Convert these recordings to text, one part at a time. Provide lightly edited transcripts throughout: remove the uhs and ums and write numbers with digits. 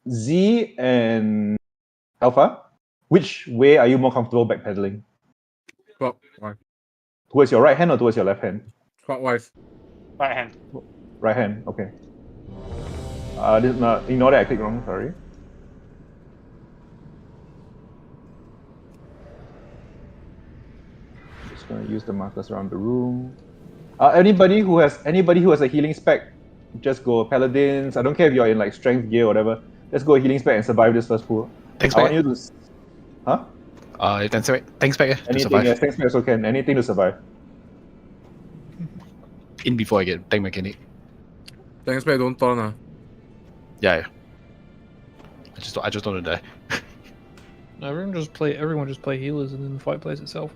Z and Alpha, which way are you more comfortable backpedaling? Clockwise. Towards your right hand or towards your left hand? Clockwise. Right hand. Right hand, okay. Ignore that I clicked wrong, sorry. Just gonna use the markers around the room. Anybody who has a healing spec, just go paladins. I don't care if you're in like strength gear or whatever. Let's go healing spec and survive this first pool. Thanks, I want back. you to, huh? Thanks, back. To Anything, survive. yes, thanks also can. Anything to survive. In before I get tank mechanic. Thanks, back. Don't turn. Yeah. I just don't want to die. No, everyone just play healers and then the fight plays itself.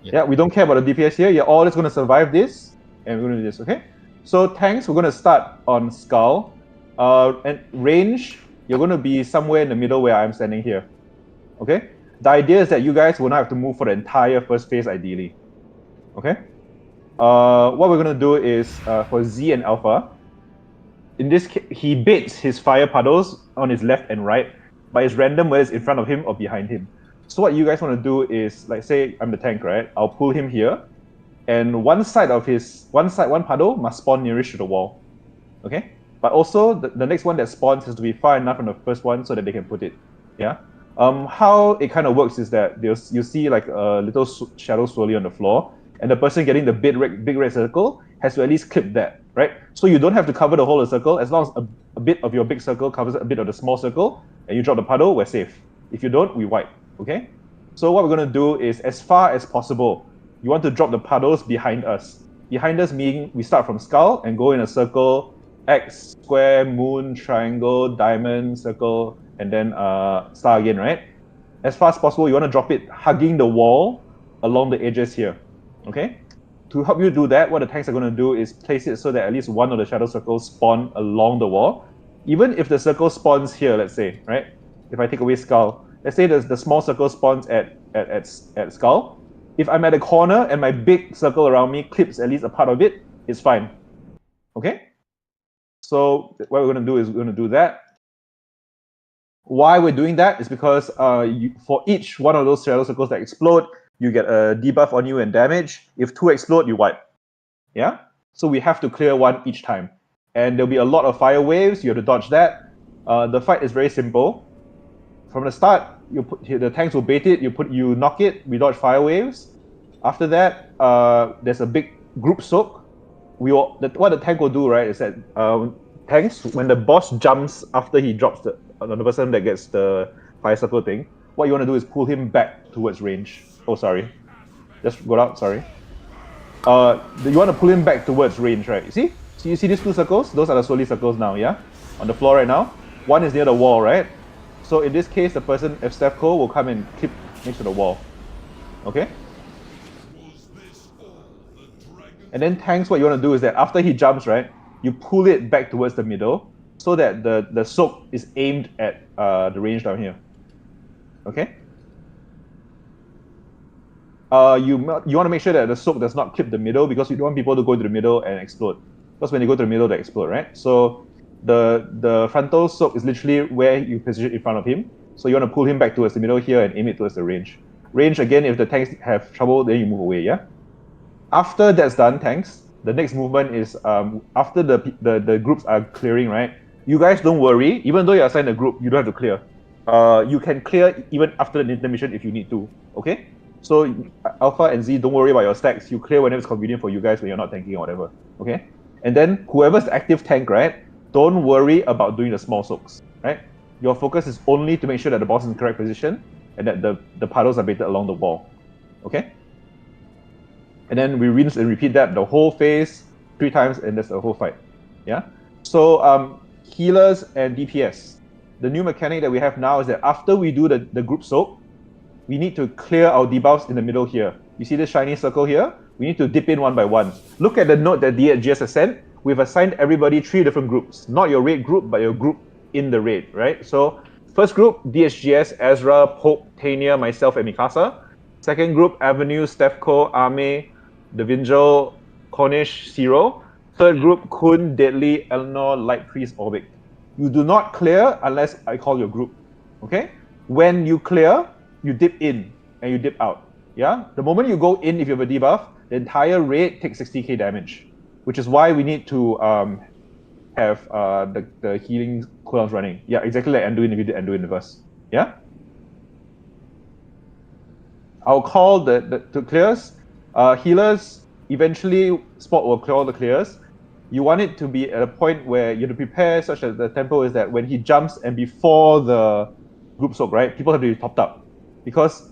Yeah, we don't care about the DPS here. You're all just going to survive this, and we're going to do this, okay? So tanks, we're going to start on Skull. And range, you're going to be somewhere in the middle where I'm standing here, okay? The idea is that you guys will not have to move for the entire first phase, ideally, okay? What we're going to do is, for Z and Alpha, in this case, he baits his fire puddles on his left and right, but it's random whether it's in front of him or behind him. So what you guys want to do is, like, say I'm the tank, right? I'll pull him here, and one puddle must spawn nearest to the wall, okay? But also the next one that spawns has to be far enough from the first one so that they can put it, yeah? How it kind of works is that you see like a little shadow swirly on the floor, and the person getting the big red circle has to at least clip that, right? So you don't have to cover the whole of the circle. As long as a bit of your big circle covers a bit of the small circle, and you drop the puddle, we're safe. If you don't, we wipe, okay? So what we're going to do is, as far as possible, you want to drop the puddles behind us. Behind us meaning we start from Skull and go in a circle, X, square, moon, triangle, diamond, circle, and then star again, right? As far as possible, you want to drop it hugging the wall along the edges here, okay? To help you do that, what the tanks are going to do is place it so that at least one of the shadow circles spawn along the wall. Even if the circle spawns here, let's say, right? If I take away Skull, let's say the small circle spawns at Skull. If I'm at a corner and my big circle around me clips at least a part of it, it's fine. Okay? So what we're going to do is we're going to do that. Why we're doing that is because for each one of those shadow circles that explode, you get a debuff on you and damage. If 2 explode, you wipe. Yeah? So we have to clear 1 each time. And there'll be a lot of fire waves. You have to dodge that. The fight is very simple. From the start, the tanks will bait it. You knock it. We dodge fire waves. After that, there's a big group soak. What the tank will do, right, is that tanks, when the boss jumps after he drops the person that gets the fire circle thing, what you want to do is pull him back towards range. Oh, sorry. Just go out, sorry. You want to pull him back towards range, right? You see? So you see these 2 circles? Those are the swirly circles now, yeah? On the floor right now. 1 is near the wall, right? So in this case, the person, if Steph Cole, will come and clip next to the wall. Okay? And then tanks, what you want to do is that after he jumps, right, you pull it back towards the middle so that the soak is aimed at the range down here. Okay? You want to make sure that the soak does not clip the middle because you don't want people to go to the middle and explode. Because when they go to the middle, they explode, right? So the frontal soak is literally where you position in front of him. So you want to pull him back towards the middle here and aim it towards the range. Range, again, if the tanks have trouble, then you move away, yeah? After that's done, tanks, the next movement is after the groups are clearing, right? You guys don't worry. Even though you're assigned a group, you don't have to clear. You can clear even after the intermission if you need to, okay? So Alpha and Z, don't worry about your stacks. You clear whenever it's convenient for you guys when you're not tanking or whatever, okay? And then whoever's the active tank, right? Don't worry about doing the small soaks, right? Your focus is only to make sure that the boss is in the correct position and that the puddles are baited along the wall, okay? And then we rinse and repeat that the whole phase 3 times, and that's the whole fight, yeah? So healers and DPS. The new mechanic that we have now is that after we do the group soak, we need to clear our debuffs in the middle here. You see this shiny circle here? We need to dip in one by one. Look at the note that DHGS has sent. We've assigned everybody 3 different groups. Not your raid group, but your group in the raid, right? So first group, DHGS, Ezra, Pope, Tania, myself, and Mikasa. Second group, Avenue, Stefco, Ame, Devingel, Cornish, Zero. Third group, Kun, Deadly, Eleanor, Light Priest, Orbic. You do not clear unless I call your group. Okay? When you clear, you dip in and you dip out. Yeah? The moment you go in, if you have a debuff, the entire raid takes 60k damage, which is why we need to have the healing cooldowns running. Yeah, exactly like Anduin if you did Anduin in the verse. Yeah? I'll call the clears. Healers, eventually Spot will clear all the clears. You want it to be at a point where you have to prepare such that the tempo is that when he jumps and before the group soak, right, people have to be topped up. Because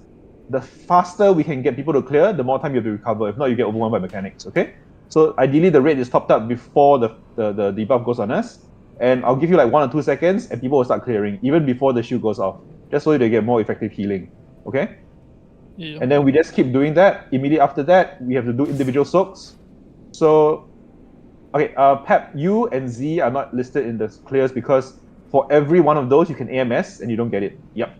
the faster we can get people to clear, the more time you have to recover. If not, you get overwhelmed by mechanics, okay? So ideally the rate is topped up before the debuff goes on us. And I'll give you like 1 or 2 seconds and people will start clearing, even before the shield goes off. Just so they get more effective healing. Okay? Yeah. And then we just keep doing that. Immediately after that, we have to do individual soaks. So, okay, Pep, you and Z are not listed in the clears because for every one of those, you can AMS and you don't get it. Yep.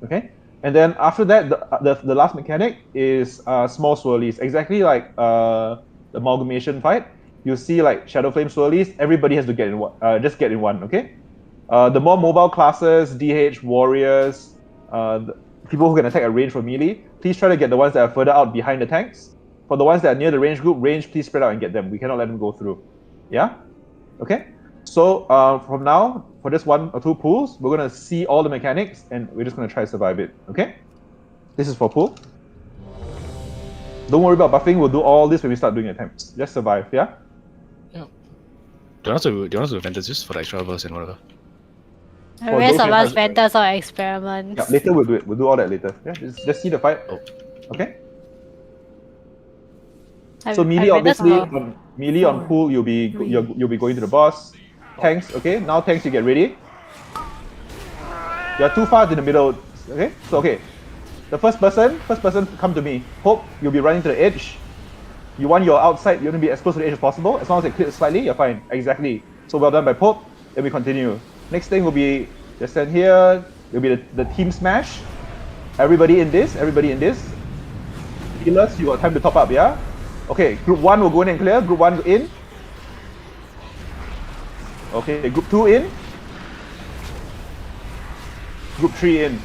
Okay, and then after that, the last mechanic is small swirlies, exactly like the amalgamation fight. You see like Shadow Flame swirlies, everybody has to get in one, just get in one, okay? The more mobile classes, DH, warriors, people who can attack at range from melee, please try to get the ones that are further out behind the tanks. For the ones that are near the range group, please spread out and get them. We cannot let them go through. Yeah? Okay? So from now, for this 1 or 2 pools, we're going to see all the mechanics and we're just going to try to survive it. Okay? This is for pool. Don't worry about buffing. We'll do all this when we start doing attempts. Just survive, yeah? Yeah. Do you want to do Fantasies for the extra verse and whatever? The rest of us Ventus or experiments. Yeah, later we'll do it. We'll do all that later. Yeah, just see the fight. Oh. Okay? So melee, obviously, melee on pool, you'll be going to the boss. Tanks, okay? Now tanks, you get ready. You're too far in the middle. Okay? So okay. The first person come to me. Hope you'll be running to the edge. You want your outside, you want to be as close to the edge as possible. As long as it clears slightly, you're fine. Exactly. So well done by Pope. Then we continue. Next thing will be just stand here. It'll be the team smash. Everybody in this. Healers, you got time to top up, yeah? Okay, group 1 will go in and clear. Group 1 in. Okay, group 2 in. Group 3 in.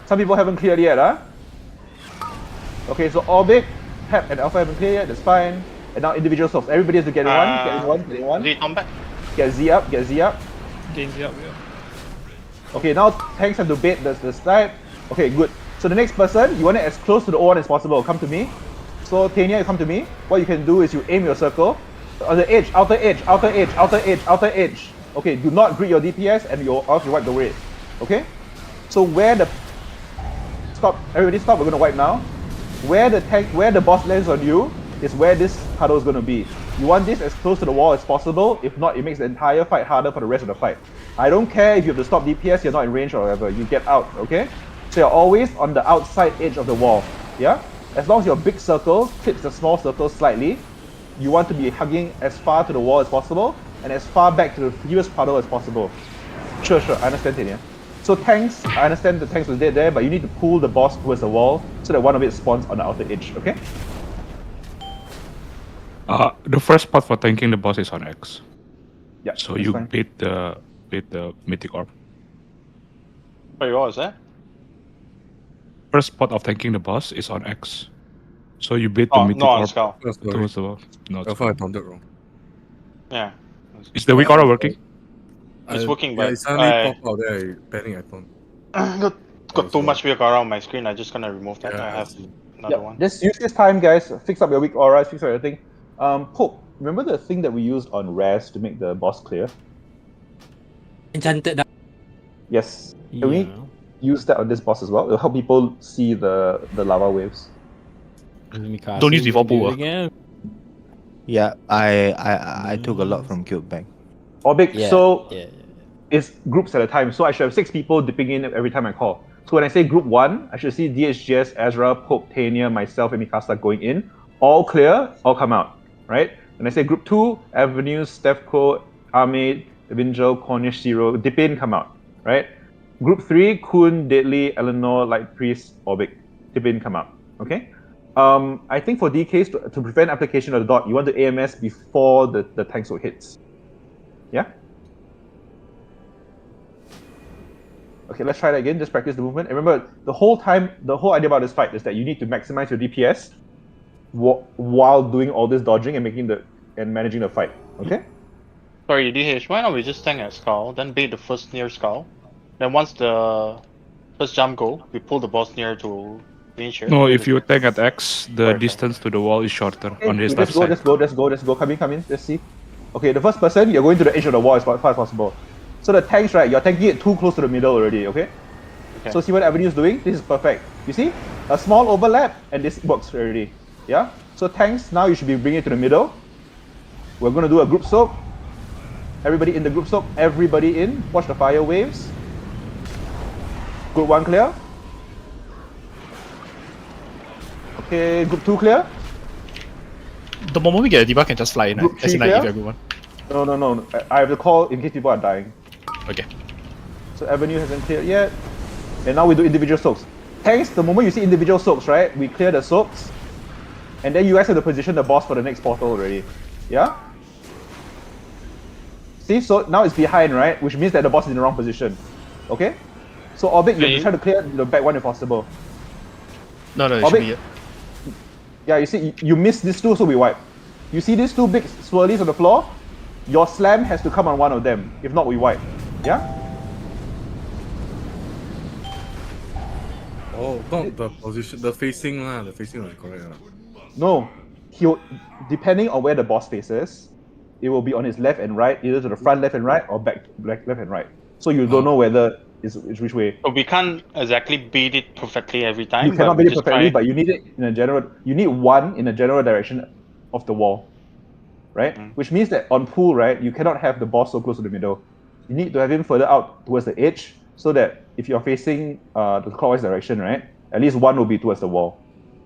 Some people haven't cleared yet, huh? Okay, so Orbit, Pep, and Alpha haven't cleared yet, that's fine. And now individual souls. Everybody has to get in one. Get Z up. Gain Z up, yeah. Okay, now tanks have to bait the side. Okay, good. So the next person, you want it as close to the O1 as possible. Come to me. So Tania, you come to me. What you can do is you aim your circle on the edge, outer edge. Okay, do not greet your DPS and or else you wipe the raid. Okay? So where the everybody stop, we're gonna wipe now. Where the boss lands on you is where this huddle is gonna be. You want this as close to the wall as possible. If not, it makes the entire fight harder for the rest of the fight. I don't care if you have to stop DPS, you're not in range or whatever, you get out, okay? So you're always on the outside edge of the wall. Yeah? As long as your big circle tips the small circle slightly, you want to be hugging as far to the wall as possible and as far back to the previous puddle as possible. Sure, I understand, Tania. So tanks, I understand the tanks was dead there, but you need to pull the boss towards the wall so that one of it spawns on the outer edge, okay? The first spot for tanking the boss is on X. Yeah. So you beat the mythic orb. Wait, what was that? First spot of tanking the boss is on X. So you beat the mythic orb towards the wall. No, I thought I counted wrong. Yeah. Is the weak aura working? It's working, yeah, but it suddenly popped out there. Panic iPhone. got too much weak aura on my screen. I'm just gonna remove that. Yeah, I have another one. Just use this time, guys. Fix up your weak aura, fix up everything. Pope, remember the thing that we used on Raz to make the boss clear? Enchanted. Yes. Can we use that on this boss as well? It'll help people see the lava waves. Don't use before pool. Yeah, I took a lot from Cube Bank. Orbik, so it's groups at a time. So I should have 6 people dipping in every time I call. So when I say group 1, I should see DHGS, Ezra, Pope, Tania, myself, and Mikasa going in. All clear, all come out, right? When I say group 2, Avenues, Stefco, Ahmed, Vinjo, Cornish, Zero, dip in, come out, right? Group 3, Kun, Deadly, Eleanor, Light Priest, Orbik, dip in, come out, okay? I think for DKs, to prevent application of the dot, you want to AMS before the tank sword hits. Yeah? Okay, let's try that again. Just practice the movement. And remember, the whole idea about this fight is that you need to maximize your DPS while doing all this dodging and managing the fight. Okay? Sorry, DH, why not we just tank at skull, then bait the first near skull? Then once the first jump go, we pull the boss near to finish it. No, if you attack at X, the distance to the wall is shorter on his left side. Let's go. Come in. Let's see. Okay, the first person, you're going to the edge of the wall as far as possible. So the tanks, right, you're tanking it too close to the middle already, okay? So see what Avenue is doing? This is perfect. You see? A small overlap, and this works already. Yeah? So tanks, now you should be bringing it to the middle. We're going to do a group soak. Everybody in the group soak. Everybody in. Watch the fire waves. Group 1 clear. Okay, group 2 clear. The moment we get a debuff, can just fly in. Group As in, three like, clear? if everyone. No. I have to call in case people are dying. Okay. So Avenue hasn't cleared yet. And now we do individual soaks. Tanks, the moment you see individual soaks, right, we clear the soaks. And then you guys have to position the boss for the next portal already. Yeah? See, so now it's behind, right? Which means that the boss is in the wrong position. Okay? So Orbit, you have to try to clear the back one if possible. No, it should Orbit. be it. Yeah, you see, you miss these two, so we wipe. You see these two big swirlies on the floor? Your slam has to come on one of them. If not, we wipe. Yeah? Oh, not the position, the facing lah. The facing is correct lah. No. Depending on where the boss faces, it will be on his left and right, either to the front left and right or back left and right. So you don't know whether it's which way. So we can't exactly beat it perfectly every time. You cannot beat it just perfectly, try. but you need it in a general. You need one in a general direction of the wall, right? Which means that on pool, right, you cannot have the boss so close to the middle. You need to have him further out towards the edge, so that if you're facing the clockwise direction, right, at least one will be towards the wall.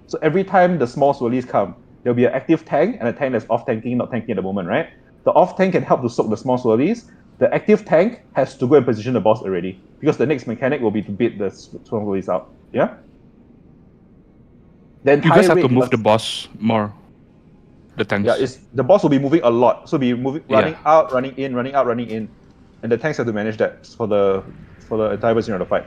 So every time the small swirlies come, there'll be an active tank and a tank that's off tanking, not tanking at the moment, right? The off tank can help to soak the small swirlies. The active tank has to go and position the boss already, because the next mechanic will be to beat the small swirlies out. Yeah. Then You guys have to move the boss more. The tanks. Yeah, the boss will be moving a lot. So be moving, running out, running in, running out, running in, and the tanks have to manage that for the entire version of the fight.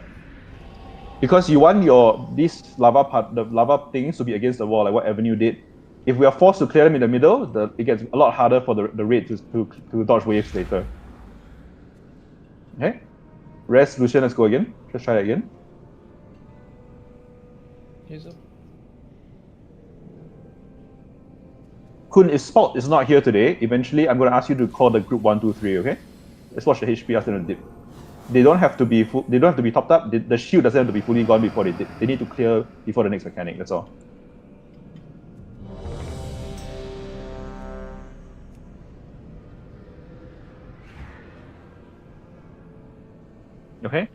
Because you want the lava things to be against the wall, like what Avenue did. If we are forced to clear them in the middle, it gets a lot harder for the raid to dodge waves later. Okay, rest, Lucian. Let's go again. Let's try that again. He's up. Kun, if Spot is not here today, eventually I'm going to ask you to call the group 1, 2, 3. Okay? Let's watch the HP after the dip. They don't have to be they don't have to be topped up. The shield doesn't have to be fully gone before they dip. They need to clear before the next mechanic. That's all. Okay.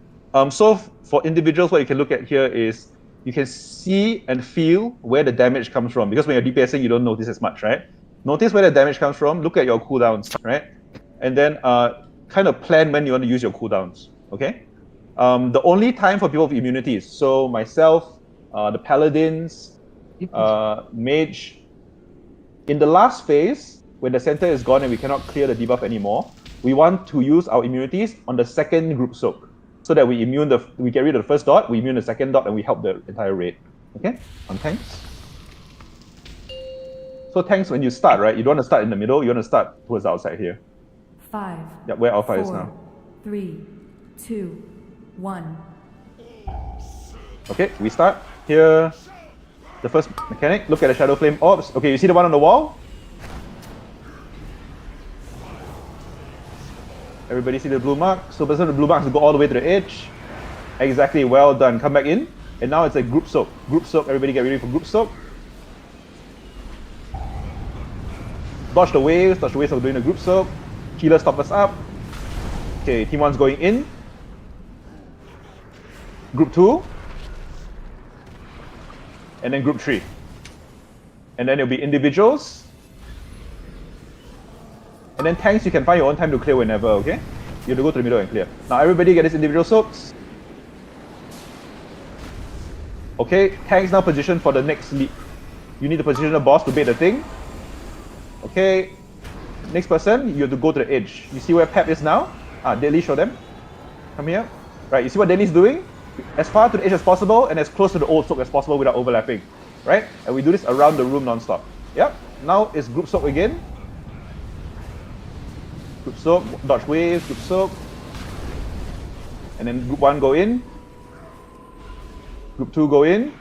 So for individuals, what you can look at here is you can see and feel where the damage comes from, because when you're DPSing, you don't notice as much, right? Notice where the damage comes from. Look at your cooldowns, right? And then kind of plan when you want to use your cooldowns. Okay. The only time for people with immunities, so myself, the paladins, mage, in the last phase, when the center is gone and we cannot clear the debuff anymore, we want to use our immunities on the second group soak, so that we get rid of the first dot, we immune the second dot, and we help the entire raid. Okay? On tanks. So tanks, when you start, right, you don't want to start in the middle, you want to start towards the outside here. 5. Yeah, where Alpha 4, is now. 3, 2, 1. Okay, we start here. The first mechanic, look at the Shadow Flame Orbs. Okay, you see the one on the wall? Everybody see the blue mark? So the blue marks go all the way to the edge. Exactly, well done. Come back in. And now it's a group soak. Group soak, everybody get ready for group soak. Dodge the waves of doing the group soak. Healer stop us up. Okay, team 1's going in. Group 2. And then group 3. And then it'll be individuals. And then tanks, you can find your own time to clear whenever, okay? You have to go to the middle and clear. Now everybody get his individual soaks. Okay, tanks now position for the next leap. You need to position the boss to bait the thing. Okay. Next person, you have to go to the edge. You see where Pep is now? Deadly, show them. Come here. Right, you see what Deadly's doing? As far to the edge as possible and as close to the old soak as possible without overlapping. Right? And we do this around the room non-stop. Yep. Now it's group soak again. Group soak, dodge waves, group soak. And then group 1 go in. Group 2 go in.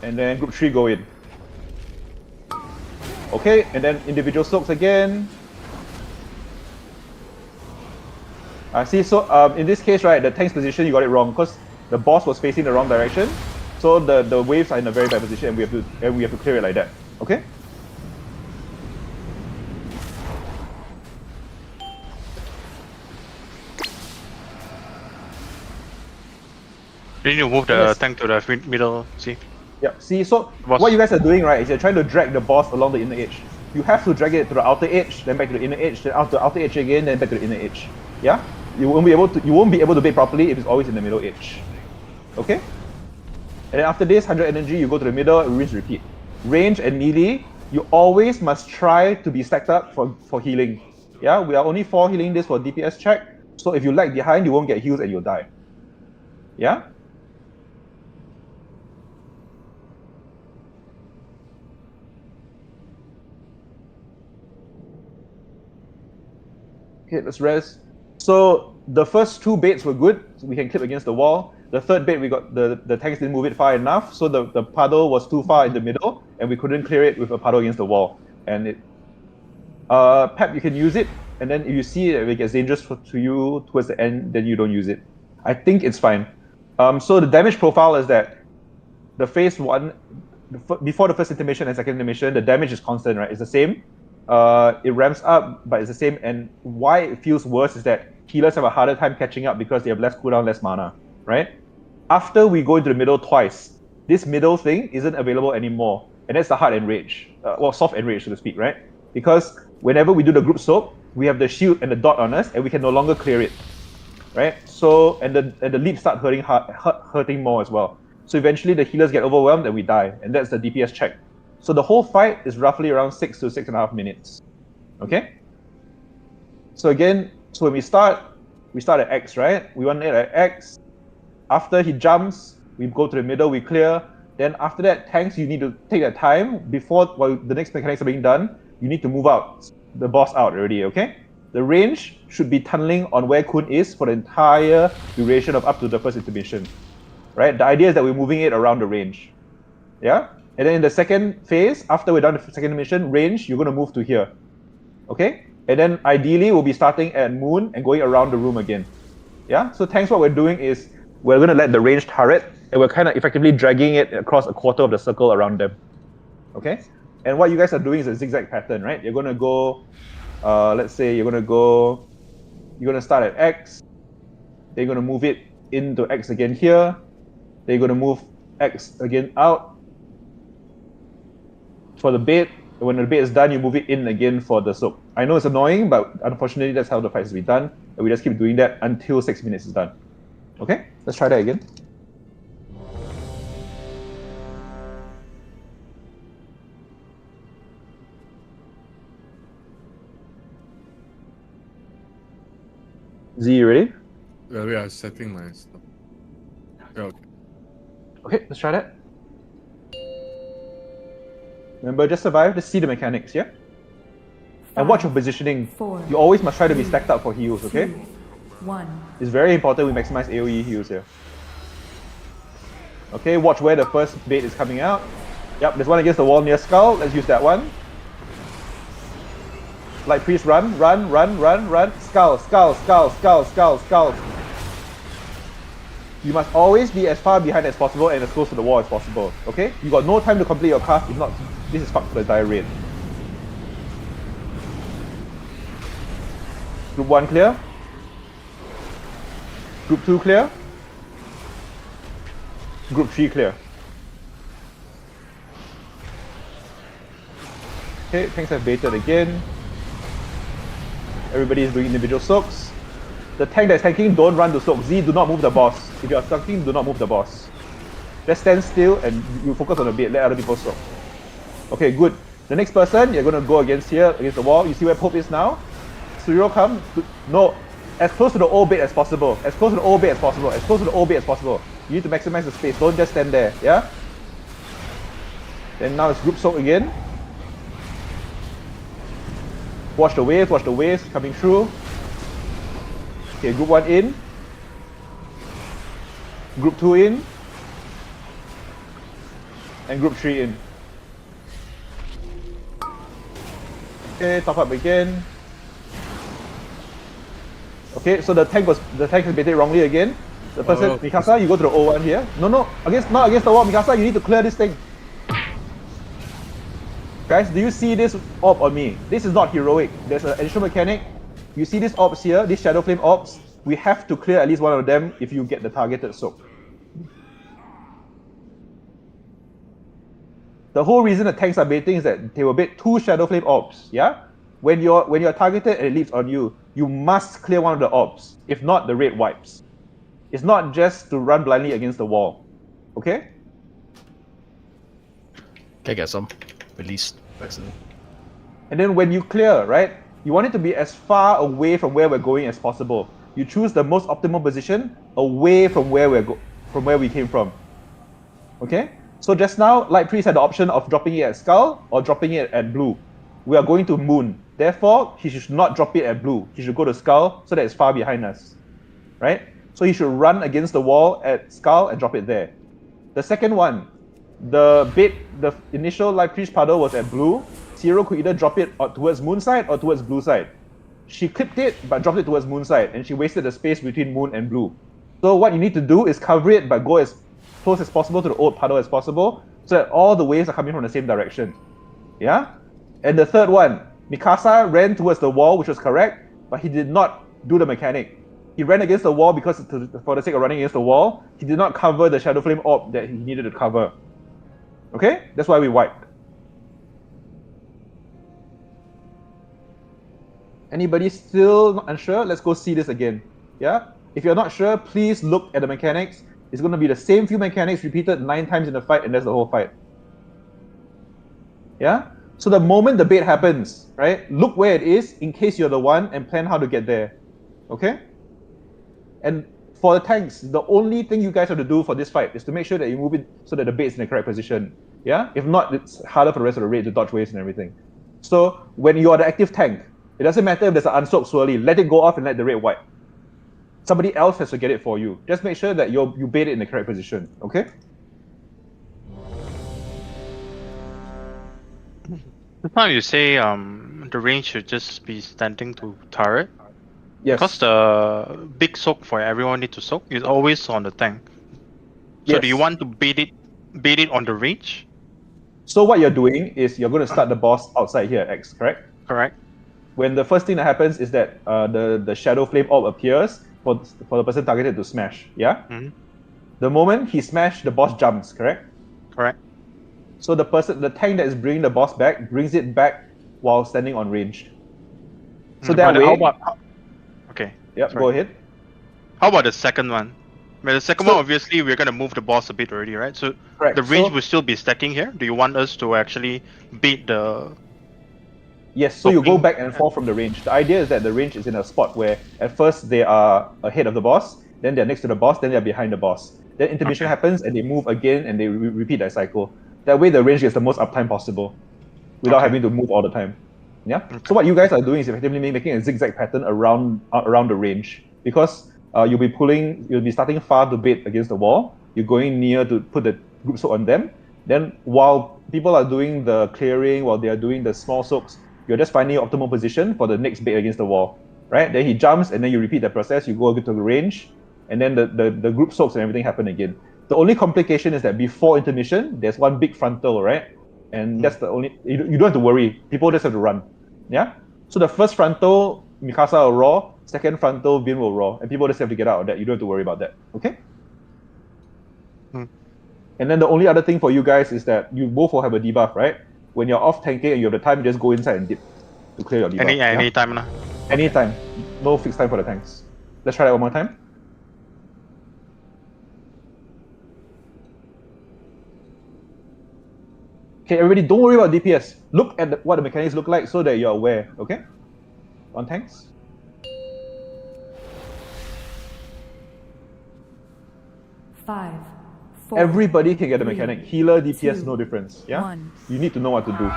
And then group 3 go in. Okay, and then individual soaks again. See, so in this case, right, the tank's position, you got it wrong because the boss was facing the wrong direction. So the waves are in a very bad position and we have to clear it like that. Okay? You need to move the tank to the middle, see? Yeah, see, so what you guys are doing, right, is you're trying to drag the boss along the inner edge. You have to drag it to the outer edge, then back to the inner edge, then out to the outer edge again, then back to the inner edge. Yeah? You won't be able to bait properly if it's always in the middle edge. Okay? And then after this, 100 energy, you go to the middle, rinse, repeat. Range and melee, you always must try to be stacked up for healing. Yeah, we are only 4 healing this for DPS check, so if you lag behind, you won't get heals and you'll die. Yeah? Okay, let's rest. So the first 2 baits were good, so we can clip against the wall. The third bait, we got the tanks didn't move it far enough, so the puddle was too far in the middle, and we couldn't clear it with a puddle against the wall. And it, Pep, you can use it, and then if you see that it gets dangerous to you towards the end, then you don't use it. I think it's fine. So the damage profile is that the phase 1, before the first intermission and second intermission, the damage is constant, right? It's the same. It ramps up, but it's the same. And why it feels worse is that healers have a harder time catching up because they have less cooldown, less mana, right? After we go into the middle twice, this middle thing isn't available anymore. And that's the hard enrage, well, soft enrage, so to speak, right? Because whenever we do the group soak, we have the shield and the dot on us, and we can no longer clear it, right? So, and the leaps start hurting more as well. So eventually the healers get overwhelmed and we die, and that's the DPS check. So the whole fight is roughly around 6 to 6.5 minutes. Okay? So again, so when we start at X, right? We want it at X. After he jumps, we go to the middle, we clear. Then after that, tanks, you need to take that time before while the next mechanics are being done, you need to move out, the boss out already, okay? The range should be tunneling on where Kun is for the entire duration of up to the first intermission. Right? The idea is that we're moving it around the range. Yeah? And then in the second phase, after we're done the second mission, range, you're going to move to here. Okay? And then ideally, we'll be starting at Moon and going around the room again. Yeah? So tanks, what we're doing is we're going to let the range turret, and we're kind of effectively dragging it across a quarter of the circle around them. Okay? And what you guys are doing is a zigzag pattern, right? You're going to go, let's say you're going to start at X, then you're going to move it into X again here, then you're going to move X again out for the bait. When the bait is done, you move it in again for the soak. I know it's annoying, but unfortunately that's how the fight has to be done. And we just keep doing that until 6 minutes is done. Okay, let's try that again. Z, you ready? Yeah, we are setting my stuff. Yeah, okay. Okay, let's try that. Remember, just survive, just see the mechanics, yeah? And watch your positioning. 4, you always must try to be stacked up for heals, okay? 2, 1. It's very important we maximize AoE heals here. Okay, watch where the first bait is coming out. Yep, there's one against the wall near Skull. Let's use that one. Light Priest, run. Skull. You must always be as far behind as possible and as close to the wall as possible, okay? You got no time to complete your cast, if not, this is fucked for the entire raid. Group 1 clear. Group 2 clear. Group 3 clear. Okay, tanks have baited again. Everybody is doing individual soaks. The tank that's tanking, don't run to soak. Z, do not move the boss. If you are tanking, do not move the boss. Just stand still and you focus on the bait, let other people soak. Okay, good. The next person, you're gonna go against here, against the wall. You see where PoV is now? Suryo come. No, as close to the old bait as possible. As close to the old bait as possible. As close to the old bait as possible. You need to maximize the space. Don't just stand there. Yeah? Then now it's group soak again. Watch the waves coming through. Okay, group 1 in. Group 2 in. And group 3 in. Okay, top up again. Okay, so the tank is baited wrongly again. The person, Mikasa, you go to the O1 here. No, not against the wall, Mikasa, you need to clear this thing. Guys, do you see this orb on me? This is not heroic. There's an additional mechanic. You see these orbs here, these Shadow Flame orbs. We have to clear at least one of them if you get the targeted soak. The whole reason the tanks are baiting is that they will bait 2 Shadow Flame orbs, yeah? When you're targeted and it leaves on you, you must clear one of the orbs. If not, the raid wipes. It's not just to run blindly against the wall. Okay? Can I get some? Released. Excellent. And then when you clear, right, you want it to be as far away from where we're going as possible. You choose the most optimal position away from where we came from. Okay? So just now, Light Priest had the option of dropping it at Skull or dropping it at Blue. We are going to Moon. Therefore, he should not drop it at Blue. He should go to Skull so that it's far behind us. Right? So he should run against the wall at Skull and drop it there. The second one, the initial Light Priest puddle was at Blue. Zero could either drop it towards Moon side or towards Blue side. She clipped it but dropped it towards Moon side, and she wasted the space between Moon and Blue. So what you need to do is cover it but go as close as possible to the old puddle as possible so that all the waves are coming from the same direction. Yeah? And the third one, Mikasa ran towards the wall, which was correct, but he did not do the mechanic. He ran against the wall because for the sake of running against the wall, he did not cover the Shadow Flame orb that he needed to cover. Okay? That's why we wiped. Anybody still not unsure? Let's go see this again. Yeah? If you're not sure, please look at the mechanics. It's going to be the same few mechanics repeated 9 times in the fight, and that's the whole fight. Yeah? So the moment the bait happens, right, look where it is in case you're the one and plan how to get there. Okay? And for the tanks, the only thing you guys have to do for this fight is to make sure that you move it so that the bait's in the correct position. Yeah? If not, it's harder for the rest of the raid to dodge waves and everything. So when you are the active tank, it doesn't matter if there's an unsoaked swirly, let it go off and let the raid wipe. Somebody else has to get it for you. Just make sure that you bait it in the correct position. Okay? This time you say the range should just be standing to turret. Yes. Because the big soak for everyone need to soak is always on the tank. So Yes. do you want to bait it on the range? So what you're doing is you're going to start the boss outside here at X, correct? Correct. When the first thing that happens is that the Shadow Flame orb appears for the person targeted to smash, yeah? Mm-hmm. The moment he smashed, the boss jumps, correct? Correct. So the tank that is bringing the boss back brings it back while standing on range. So that way... Okay. Yep, sorry. go ahead. How about the second one? Well, the second one, obviously, we're going to move the boss a bit already, right? So Correct. the range will still be stacking here. Do you want us to actually beat the... Yes, so you go back and forth from the range. The idea is that the range is in a spot where at first they are ahead of the boss, then they're next to the boss, then they're behind the boss. Then intermission happens and they move again and they repeat that cycle. That way the range gets the most uptime possible without having to move all the time. Yeah. So what you guys are doing is effectively making a zigzag pattern around the range, because you'll be starting far to bait against the wall. You're going near to put the group soak on them. Then while people are doing the clearing, while they are doing the small soaks, you're just finding your optimal position for the next bait against the wall, right? Then he jumps and then you repeat the process. You go to the range, and then the group soaks and everything happen again. The only complication is that before intermission, there's one big frontal, right? And that's the only, you don't have to worry. People just have to run. Yeah? So the first frontal, Mikasa will raw. Second frontal, Vin will raw. And people just have to get out of that. You don't have to worry about that. Okay? And then the only other thing for you guys is that you both will have a debuff, right? When you're off tanking and you have the time, you just go inside and dip to clear your debuff. Any time na? Anytime. No fixed time for the tanks. Let's try that one more time. Okay, everybody, don't worry about DPS. Look at what the mechanics look like so that you're aware, okay? On tanks. 5, 4. Everybody can get a 3, mechanic. Healer, DPS, 2, no difference. Yeah? 1. You need to know what to do.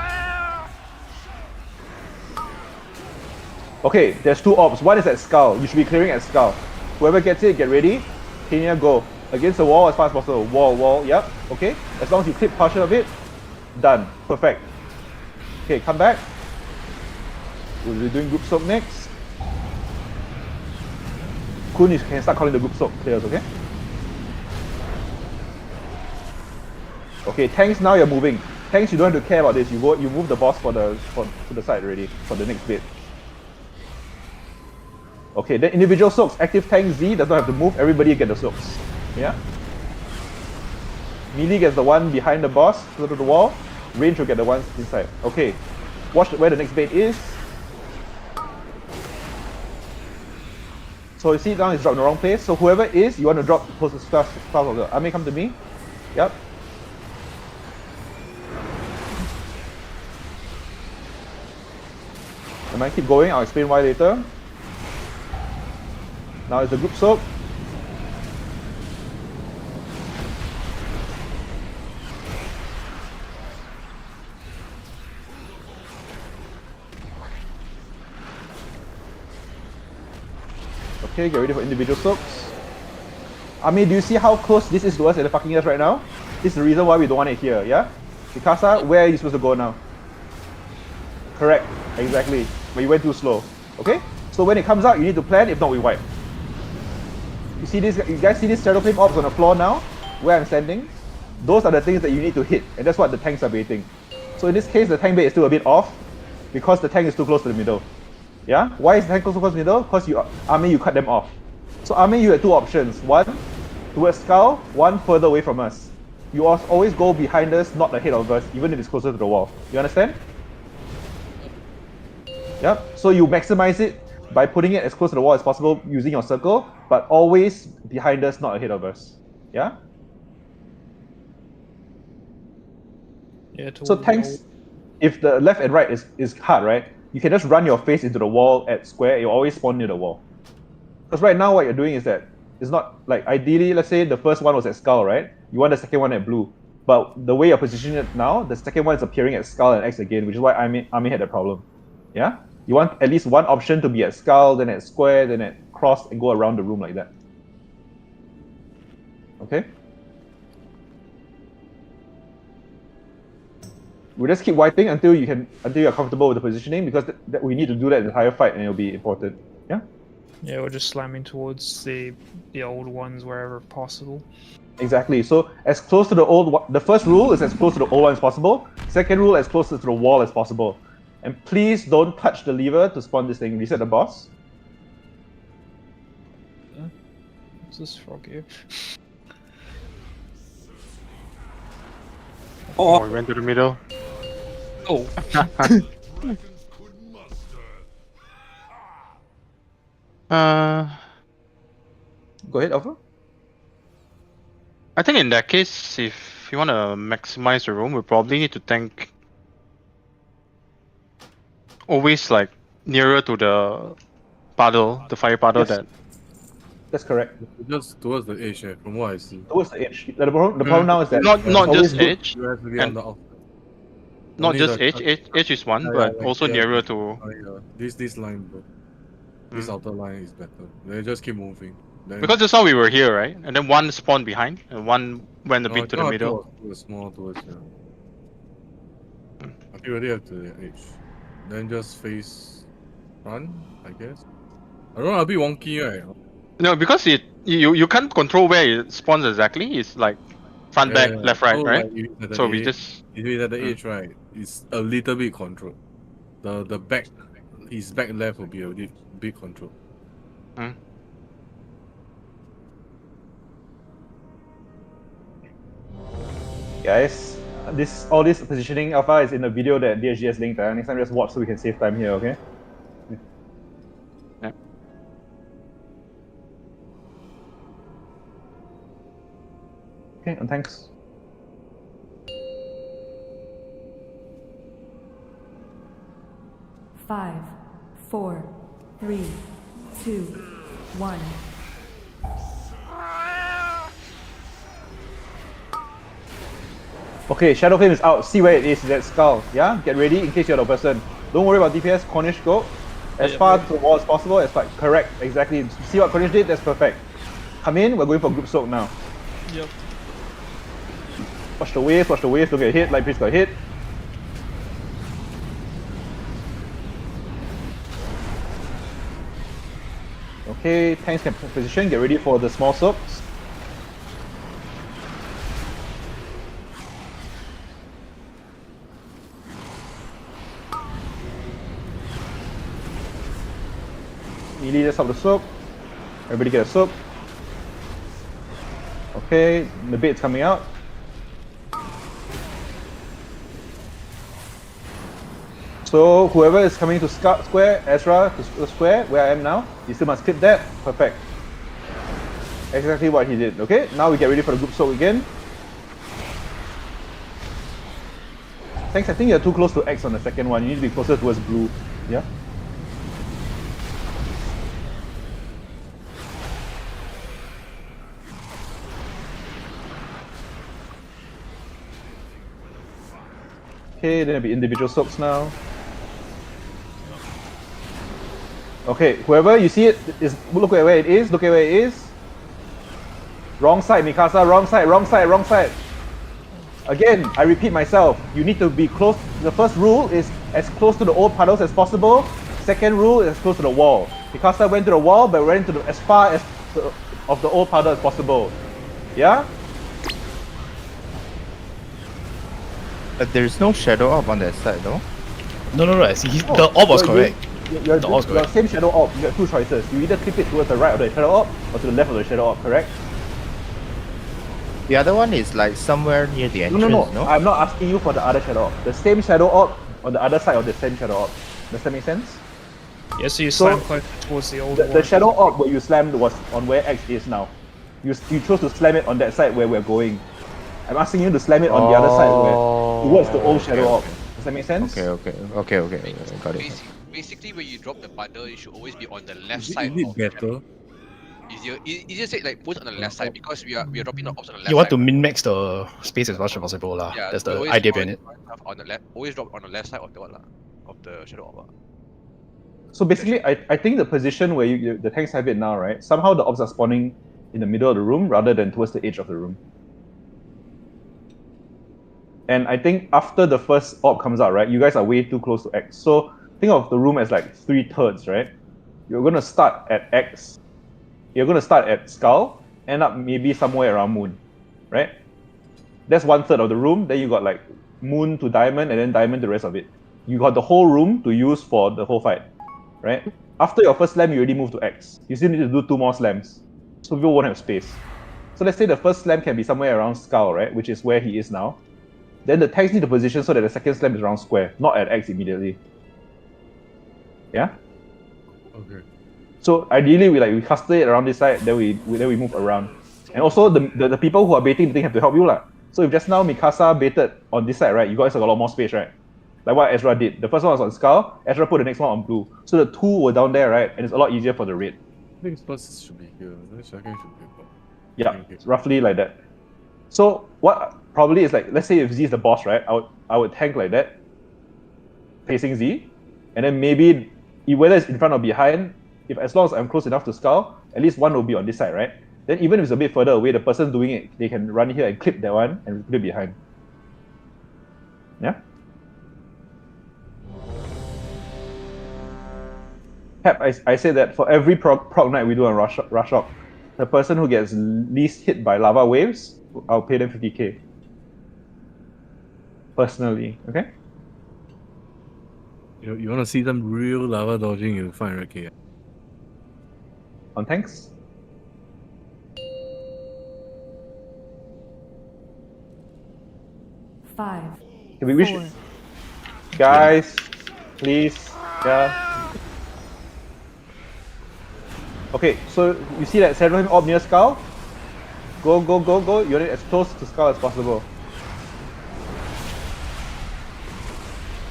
Okay, there's 2 orbs. One is at Skull. You should be clearing at Skull. Whoever gets it, get ready. Kenya, go. Against the wall as fast as possible. Wall, yep. Okay. As long as you clip partial of it, done. Perfect. Okay, come back. We'll be doing group soak next. Kun, you can start calling the group soak players, okay? Okay, tanks, now you're moving. Tanks, you don't have to care about this. You move the boss to the side already for the next bit. Okay, then individual soaks. Active tank Z does not have to move. Everybody get the soaks. Yeah. Melee gets the one behind the boss, close to the wall. Range will get the ones inside. Okay. Watch where the next bait is. So you see now it's dropped in the wrong place. So whoever is, you want to drop close to the stars of the army, come to me. Yep. I might keep going, I'll explain why later. Now it's the group soak. Okay, get ready for individual soaks. Ami, do you see how close this is to us at the fucking ears right now? This is the reason why we don't want it here, yeah? Mikasa, where are you supposed to go now? Correct, exactly. But you went too slow. Okay? So when it comes out, you need to plan, if not we wipe. You see this? You guys see these shadow flame orbs on the floor now? Where I'm standing? Those are the things that you need to hit, and that's what the tanks are baiting. So in this case, the tank bait is still a bit off because the tank is too close to the middle. Yeah? Why is the tank too close to the middle? Because you cut them off. So Army, you had 2 options. One, towards Skull, one further away from us. You always go behind us, not ahead of us, even if it's closer to the wall. You understand? Yep. So you maximize it by putting it as close to the wall as possible using your circle, but always behind us, not ahead of us. Yeah? Yeah, so tanks, if the left and right is hard, right? You can just run your face into the wall at square, you'll always spawn near the wall. Because right now what you're doing is that it's not like ideally, let's say the first one was at Skull, right? You want the second one at blue. But the way you're positioning it now, the second one is appearing at Skull and X again, which is why Army had that problem. Yeah? You want at least one option to be at Skull, then at square, then at cross, and go around the room like that. Okay? We'll just keep wiping until you're comfortable with the positioning, because we need to do that the entire fight and it'll be important. Yeah? Yeah, we're just slamming towards the old ones wherever possible. Exactly. So as close to the first rule is as close to the old one as possible. Second rule, as close to the wall as possible. And please don't touch the lever to spawn this thing. Reset the boss. What's this frog here? Oh, we went to the middle. Oh. Go ahead, Alpha. I think in that case, if you want to maximize the room, we probably need to tank always like nearer to the puddle, the fire puddle. Yes. That's correct. Just towards the edge, from what I see. Towards the edge. The problem now is that not just edge, You have to be on the outside. not Only just the- edge. Edge is one, Yeah, but like, also yeah, nearer like- to. This line, bro. This outer line is better. They just keep moving. Then, Because just now we were here, right? And then one spawned behind, and one went a bit to the middle. Towards yeah. I think really have to the edge. Then just face front, I guess. I don't know, a bit wonky, right? No, because you can't control where it spawns exactly. It's like front, back, left, right, So, right? like, if it's at the So we edge- just If it's at the edge, right, it's a little bit controlled. The back, his back left will be a bit controlled. Guys, all this positioning alpha is in the video that DSG has linked. Next time just watch so we can save time here, okay? Yeah. Okay, and thanks. 5, 4, 3, 2, 1. Okay, Shadow Flame is out. See where it is. That skull. Yeah? Get ready in case you're the person. Don't worry about DPS. Cornish, go. As far to the wall as possible. As far, correct. Exactly. See what Cornish did? That's perfect. Come in. We're going for group soak now. Yep. Watch the waves. Watch the waves. Don't get hit. Light Priest got hit. Okay, tanks can position. Get ready for the small soaks. Melee, let's have the soak. Everybody get a soak. Okay, the bait's coming out. So whoever is coming to square, Ezra to the square, where I am now, you still must clip that. Perfect. Exactly what he did. Okay, now we get ready for the group soak again. Thanks, I think you're too close to X on the second one. You need to be closer towards blue. Yeah? Okay, then it'll be individual soaks now. Okay, whoever you see it is, look at where it is, look at where it is. Wrong side, Mikasa, wrong side, wrong side, wrong side. Again, I repeat myself, you need to be close. The first rule is as close to the old puddles as possible. Second rule is as close to the wall. Mikasa went to the wall, but went to as far as of the old puddle as possible. Yeah? But there's no shadow up on that side, though. No. The orb was correct. The orb was correct. Same shadow orb, you have two choices. You either clip it towards the right of the shadow orb or to the left of the shadow orb, correct? The other one is like somewhere near the entrance, No. I'm not asking you for the other shadow orb. The same shadow orb on the other side of the same shadow orb. Does that make sense? Yeah, so you slam close towards the old the shadow orb where you slammed was on where X is now. You chose to slam it on that side where we're going. I'm asking you to slam it on the other side where towards the old shadow orb. Does that make sense? Okay. Got it. Basically, when you drop the bundle, it should always be on the left Is side. it better? Easier say like put it on the left side because we are dropping the orbs on the left. You want to min-max the space as much as possible lah. Yeah, that's the idea behind it. On the left, always drop on the left side of the what lah, of the shadow orb. So basically, I think the position where the tanks have it now, right? Somehow the orbs are spawning in the middle of the room rather than towards the edge of the room. And I think after the first orb comes out, right, you guys are way too close to X. So think of the room as like 3/3, right? You're going to start at X. You're going to start at Skull, end up maybe somewhere around Moon, right? That's 1/3 of the room. Then you got like Moon to Diamond and then Diamond the rest of it. You got the whole room to use for the whole fight, right? After your first slam, you already moved to X. You still need to do 2 more slams. So people won't have space. So let's say the first slam can be somewhere around Skull, right? Which is where he is now. Then the tanks need to position so that the second slam is around square, not at X immediately. Yeah? Okay. So ideally we cluster it around this side, then we move around. And also the people who are baiting the thing have to help you lah. So if just now Mikasa baited on this side, right, you guys have a lot more space, right? Like what Ezra did. The first one was on Skull, Ezra put the next one on blue. So the 2 were down there, right? And it's a lot easier for the raid. I think first should be here. The second should be here. Yeah, Okay. it's roughly like that. So what probably is like, let's say if Z is the boss, right? I would tank like that, facing Z, and then maybe whether it's in front or behind, if as long as I'm close enough to Skull, at least one will be on this side, right? Then even if it's a bit further away, the person doing it, they can run here and clip that one and put it behind. Yeah? Pep, I say that for every proc night we do on Rush Up, the person who gets least hit by lava waves, I'll pay them 50k. Personally, okay? You want to see some real lava dodging, you'll find okay. On tanks? Five. Can we wish? Four. Guys, please, yeah. Okay, so you see that Seraphim orb near Skull? Go. You want it as close to Skull as possible.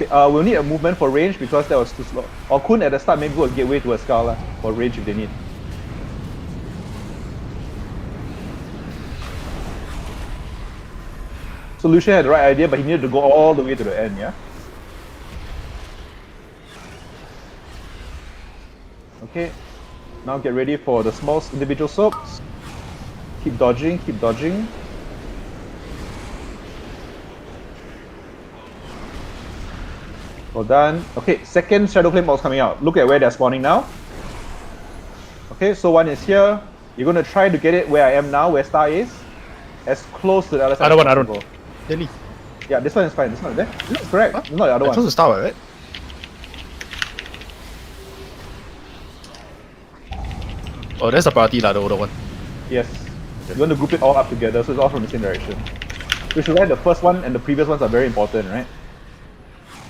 Okay, we'll need a movement for range because that was too slow. Or Kun at the start maybe go a gateway to a Skull for range if they need. So Lucian had the right idea, but he needed to go all the way to the end, yeah? Okay, now get ready for the small individual soaks. Keep dodging, keep dodging. Well done. Okay, second Shadow Flame Balls coming out. Look at where they're spawning now. Okay, so one is here. You're gonna try to get it where I am now, where Star is. As close to the other side Other one, as other possible. Really? Yeah, this one is fine. This one is there. This is correct. It's not the other That's one. supposed to start, right? Oh, that's the priority, the older one. Yes. You want to group it all up together so it's all from the same direction. Which is why the first one and the previous ones are very important, right?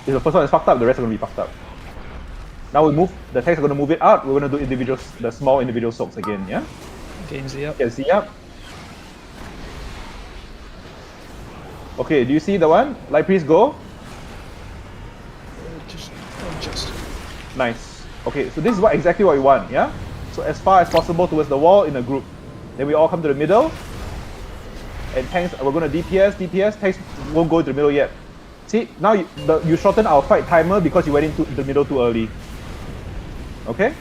If the first one is fucked up, the rest are going to be fucked up. Now we move, the tanks are going to move it out. We're going to do individuals, the small individual soaks again, yeah? Gain Z up. Get Z up. Okay, do you see the one? Light Priest, go. Just. Nice. Okay, so this is exactly what we want, yeah? So as far as possible towards the wall in a group. Then we all come to the middle. And tanks, we're going to DPS, tanks won't go to the middle yet. See, now you shorten our fight timer because you went into the middle too early. Okay?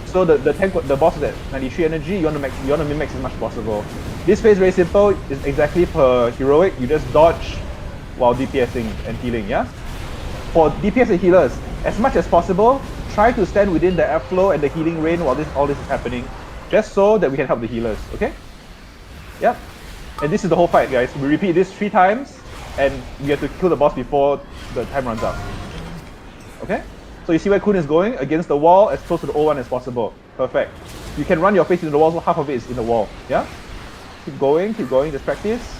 So the boss is at 93 energy, you want to min-max as much as possible. This phase very simple, it's exactly per heroic, you just dodge while DPSing and healing, yeah? For DPS and healers, as much as possible, try to stand within the airflow and the healing range while all this is happening. Just so that we can help the healers, okay? Yep. And this is the whole fight, guys. We repeat this 3 times, and we have to kill the boss before the time runs out. Okay? So you see where Kun is going? Against the wall, as close to the O1 as possible. Perfect. You can run your face into the wall, so half of it is in the wall. Yeah? Keep going, just practice.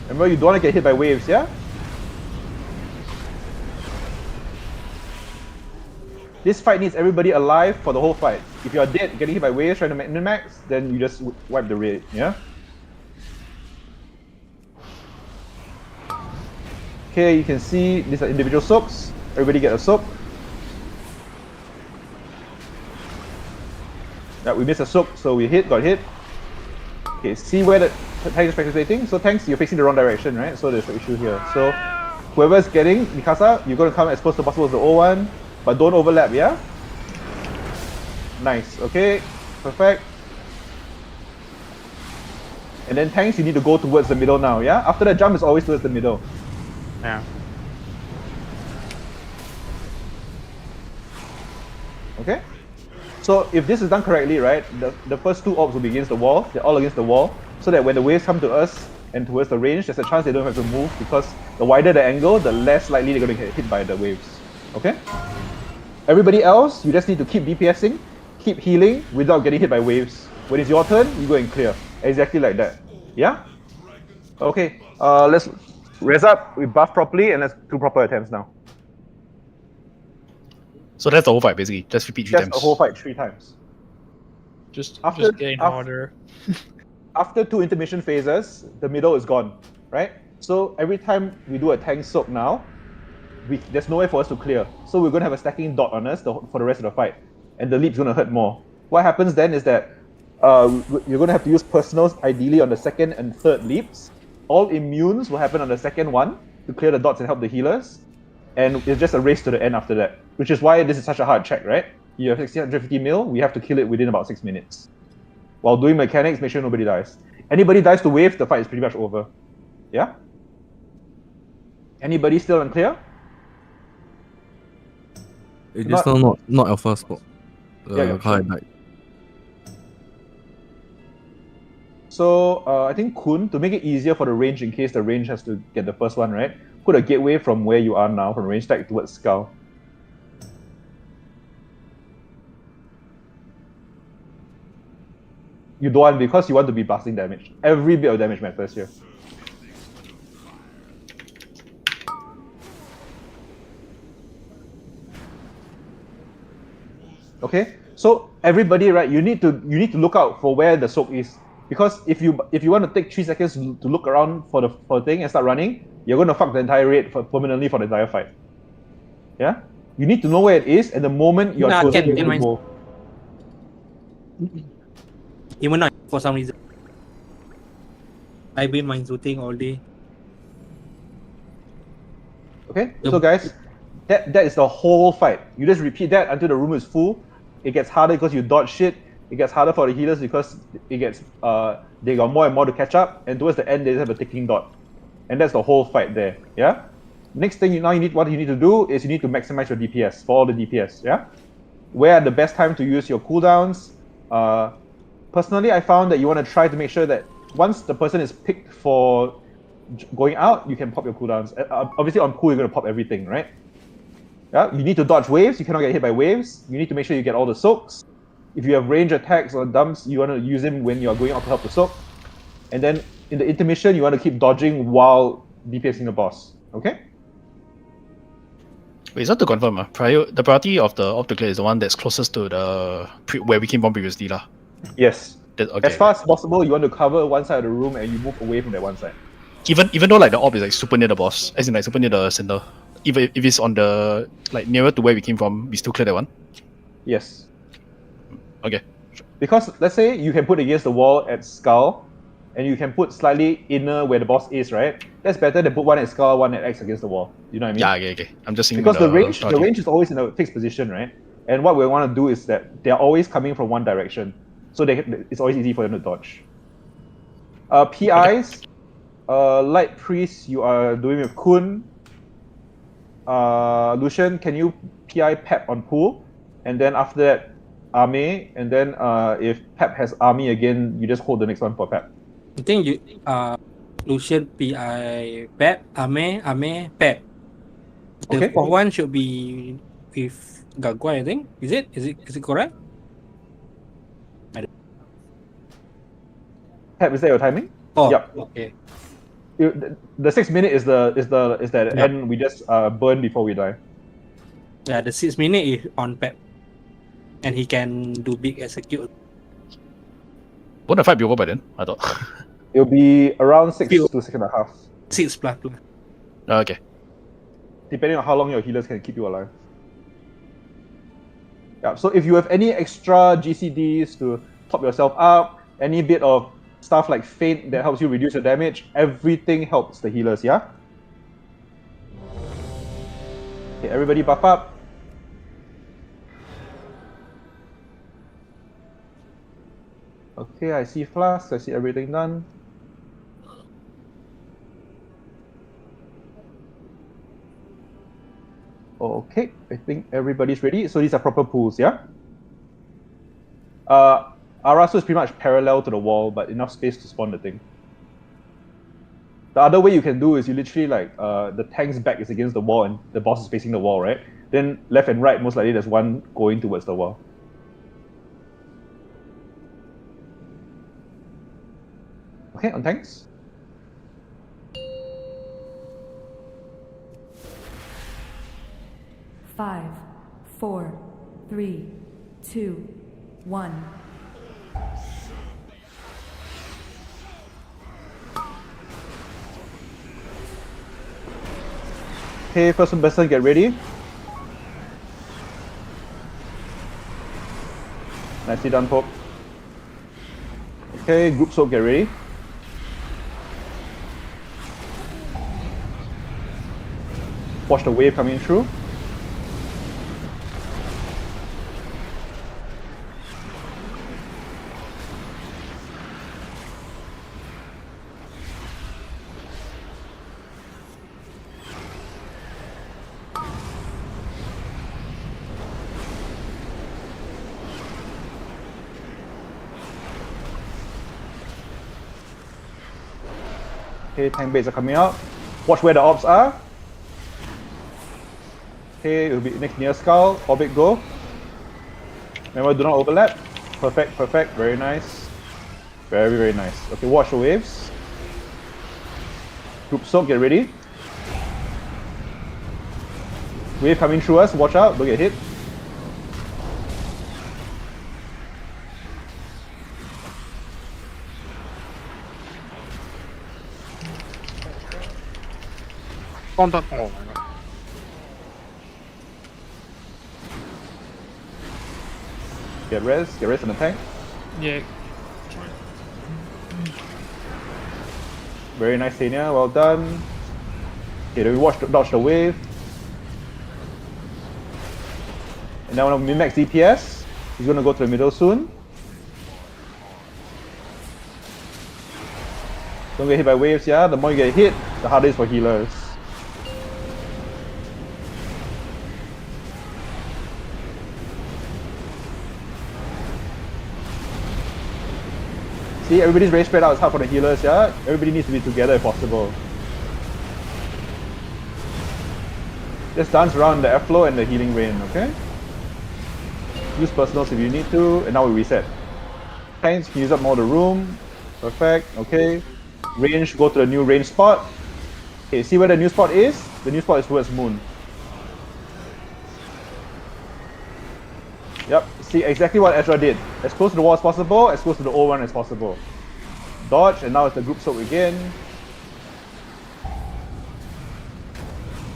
Remember, you don't want to get hit by waves, yeah? This fight needs everybody alive for the whole fight. If you are dead, getting hit by waves, trying to min-max, then you just wipe the raid, yeah? Okay, you can see these are individual soaks. Everybody get a soak. Yeah, we missed a soak, so we got hit. Okay, see where the tank is speculating. So tanks, you're facing the wrong direction, right? So there's the issue here. So whoever's getting Mikasa, you're gonna come as close as possible as the O1, but don't overlap, yeah? Nice, okay, perfect. And then tanks, you need to go towards the middle now, yeah? After the jump, it's always towards the middle. Yeah. Okay? So if this is done correctly, right, the first 2 orbs will be against the wall. They're all against the wall. So that when the waves come to us and towards the range, there's a chance they don't have to move because the wider the angle, the less likely they're going to get hit by the waves. Okay? Everybody else, you just need to keep DPSing, keep healing without getting hit by waves. When it's your turn, you go and clear. Exactly like that. Yeah? Okay, let's raise up, we buff properly, and let's do proper attempts now. So that's the whole fight, basically. Just repeat 3 That's times. the whole fight 3 times. Just getting harder. After 2 intermission phases, the middle is gone, right? So every time we do a tank soak now, there's no way for us to clear. So we're going to have a stacking dot on us for the rest of the fight. And the leap's going to hurt more. What happens then is that you're going to have to use personals ideally on the 2nd and 3rd leaps. All immunes will happen on the 2nd one to clear the dots and help the healers. And it's just a race to the end after that. Which is why this is such a hard check, right? You have 650 mil, we have to kill it within about 6 minutes. While doing mechanics, make sure nobody dies. Anybody dies to wave, the fight is pretty much over. Yeah? Anybody still unclear? It's just not our first spot. Yeah, high sure. back. So I think Kun, to make it easier for the range in case the range has to get the first one, right? Put a gateway from where you are now, from range stack towards Skull. You don't want because you want to be blasting damage. Every bit of damage matters here. Okay, so everybody, right? You need to look out for where the soak is, because if you want to take 3 seconds to look around for the thing and start running, you're going to fuck the entire raid permanently for the entire fight. Yeah? You need to know where it is, and the moment you're chosen, you can go. Even now, for some reason, I've been mind shooting all day. Okay, so guys, that is the whole fight. You just repeat that until the room is full. It gets harder because you dodge shit. It gets harder for the healers because it gets they got more and more to catch up, and towards the end they just have a ticking dot, and that's the whole fight there. Yeah. Next thing what you need to do is you need to maximize your DPS for all the DPS. Yeah. Where are the best time to use your cooldowns? Personally, I found that you want to try to make sure that once the person is picked for going out, you can pop your cooldowns. Obviously, on pool, you're going to pop everything, right? Yeah, you need to dodge waves. You cannot get hit by waves. You need to make sure you get all the soaks. If you have range attacks or dumps, you want to use them when you're going out to help the soak. And then in the intermission, you want to keep dodging while DPSing the boss. Okay? Wait, so to confirm, the priority of the clear is the one that's closest to the where we came from previously, lah. Yes. Okay. As far as possible, you want to cover one side of the room and you move away from that one side. Even though like the orb is like super near the boss, as in like super near the center. Even if it's on the like nearer to where we came from, we still clear that one. Yes. Okay. Because let's say you can put against the wall at Skull, and you can put slightly inner where the boss is, right? That's better than put one at Skull, one at X against the wall. You know what I mean? Yeah, okay. I'm just saying because the range is always in a fixed position, right? And what we want to do is that they're always coming from one direction, so it's always easy for them to dodge. PIs, Light Priest, you are doing with Kun. Lucian, can you PI Pep on pool, and then after that, Arme, and then if Pep has Army again, you just hold the next one for Pep. I think you Lucian PI Pep, Arme, Pep. The fourth one should be with Gagwai, I think. Is it correct? Pep, is that your timing? Oh, yep. Okay. The 6 minute is that end we just burn before we die. Yeah, the 6 minute is on Pep, and he can do big execute. Won't the fight be over by then? I thought. It'll be around 6 to 6.5. 6 plus. Okay. Depending on how long your healers can keep you alive. Yeah. So if you have any extra GCDs to top yourself up, any bit of stuff like Faint that helps you reduce your damage, everything helps the healers, yeah? Okay, everybody buff up. Okay, I see flasks, I see everything done. Okay, I think everybody's ready. So these are proper pools, yeah? Arasu is pretty much parallel to the wall, but enough space to spawn the thing. The other way you can do is you literally like, the tank's back is against the wall and the boss is facing the wall, right? Then left and right, most likely there's one going towards the wall. Okay, on tanks. Five, 4, 3, 2, 1. Okay, first person, get ready. Nicely done, Pope. Okay, group soap, get ready. Watch the wave coming through. Okay, tank baits are coming out. Watch where the orbs are. Okay, it will be next near Skull. Orbit go. Remember, do not overlap. Perfect, perfect. Very nice. Very, very nice. Okay, watch the waves. Group soak, get ready. Wave coming through us. Watch out, don't get hit. Oh my god. Get res in the tank. Yeah. Very nice, Tania. Well done. Okay, then we dodge the wave. And now when we min-max DPS, he's gonna go to the middle soon. Don't get hit by waves, yeah? The more you get hit, the harder it is for healers. See, everybody's very spread out, it's hard for the healers, yeah? Everybody needs to be together if possible. Just dance around the airflow and the healing rain, okay? Use personals if you need to, and now we reset. Tanks can use up more of the room. Perfect, okay. Range, go to the new range spot. Okay, see where the new spot is? The new spot is towards moon. Yep, see exactly what Ezra did. As close to the wall as possible, as close to the old one as possible. Dodge, and now it's the group soak again.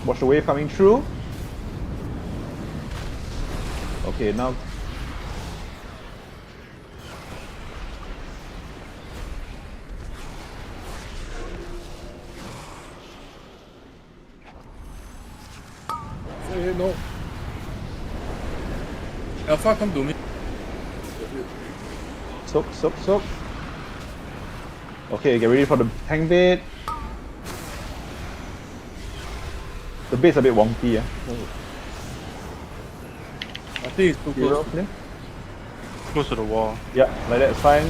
Watch the wave coming through. Okay, now. Hey, no. Alpha, come to me. Soak. Okay, get ready for the tank bait. The bait's a bit wonky, yeah. I think it's too close. Close to the wall. Yeah, like that, it's fine.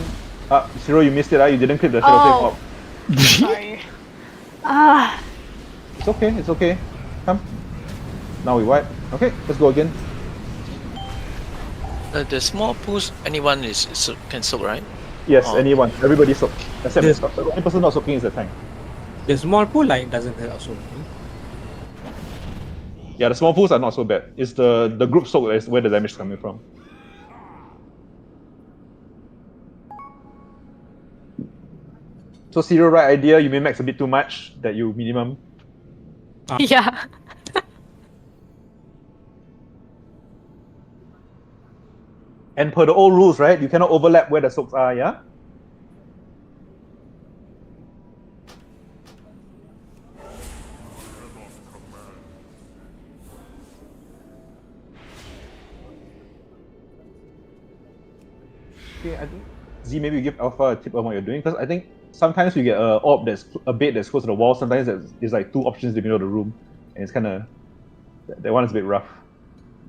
Zero, you missed it, you didn't clip the shadow tape up. Sorry. Ah. It's okay. Come. Now we wipe. Okay, let's go again. The small pools, anyone can soak, right? Yes, anyone. Everybody soak. Except the only person not soaking is the tank. The small pool like doesn't hurt also. Yeah, the small pools are not so bad. It's the group soak that is where the damage is coming from. So zero right idea, you may max a bit too much that you minimum. Yeah. And per the old rules, right, you cannot overlap where the soaks are, yeah? Okay, I think Z, maybe you give Alpha a tip on what you're doing, because I think sometimes you get a orb that's a bait that's close to the wall, sometimes there's like two options in the middle of the room, and it's kind of, that one is a bit rough.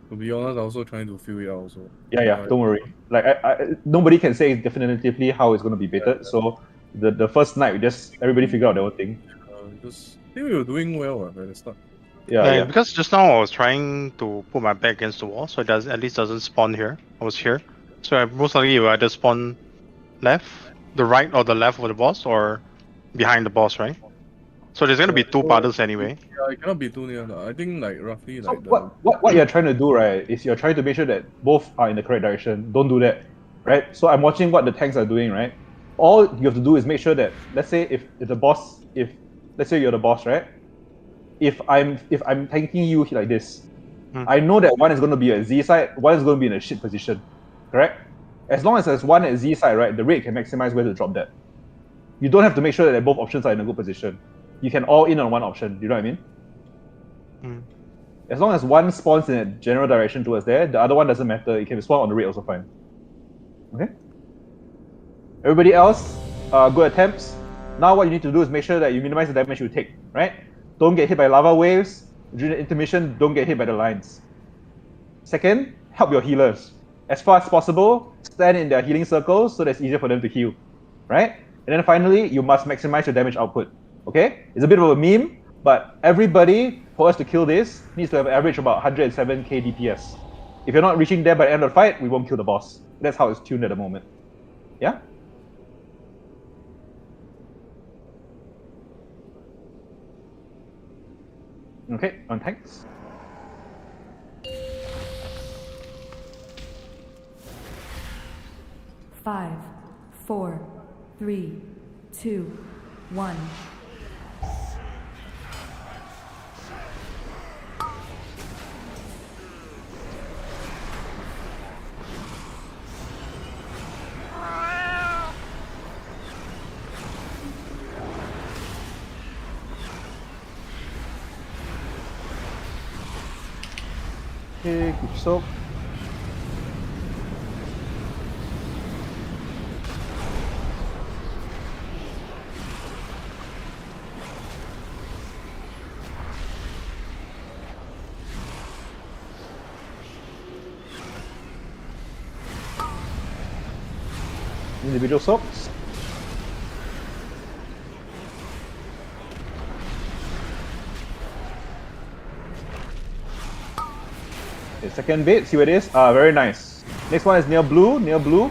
To be honest, I'm also trying to feel it out also. Yeah, don't worry. Like, nobody can say definitively how it's going to be baited, so the first night, everybody figure out their own thing. Just, I think we were doing well at the start. Yeah. Because just now I was trying to put my back against the wall, so it at least doesn't spawn here. I was here. So I most likely it will either spawn left, the right or the left of the boss, or behind the boss, right? So there's gonna be two paths anyway. Yeah, it cannot be too near. I think like roughly So like what you're trying to do, right, is you're trying to make sure that both are in the correct direction. Don't do that, right? So I'm watching what the tanks are doing, right? All you have to do is make sure that, let's say if let's say you're the boss, right? If I'm tanking you like this, I know that one is going to be a Z side, one is going to be in a shit position, correct? As long as there's one at Z side, right, the raid can maximize where to drop that. You don't have to make sure that both options are in a good position. You can all in on one option. Do you know what I mean? As long as one spawns in a general direction towards there, the other one doesn't matter. It can spawn on the raid also fine. Okay? Everybody else, good attempts. Now what you need to do is make sure that you minimize the damage you take, right? Don't get hit by lava waves. During the intermission, don't get hit by the lines. Second, help your healers. As far as possible, stand in their healing circles so that it's easier for them to heal, right? And then finally, you must maximize your damage output, okay? It's a bit of a meme, but everybody, for us to kill this, needs to have an average of about 107k DPS. If you're not reaching there by the end of the fight, we won't kill the boss. That's how it's tuned at the moment. Yeah? Okay, on tanks. Five, 4, 3, 2, 1. Okay, keep soak. Individual soaks. Okay, second bait, see what it is. Very nice. Next one is near blue, near blue.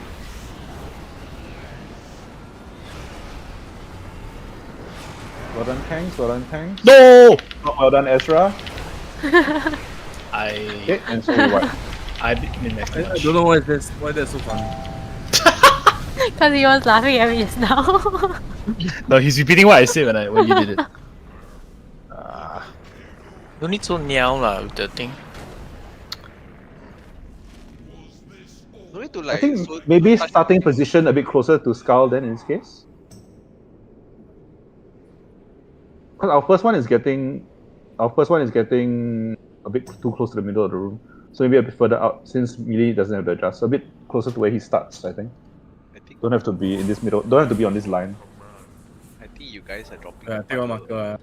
Well done, Tanks, well done, Tanks. No! Oh, well done, Ezra. I. Okay, and so you what? I didn't make I don't know why that's so funny. Because he was laughing at me just now. No, he's repeating what I said when you did it. Don't need so niao lah with the thing. No need to I like. think so, maybe touch- starting position a bit closer to Skull then in this case. Because our first one is getting a bit too close to the middle of the room. So maybe a bit further out since melee doesn't have to adjust. So a bit closer to where he starts, I think. I think. Don't have to be in this middle. Don't have to be on this line. I think you guys are dropping. Yeah, take one marker.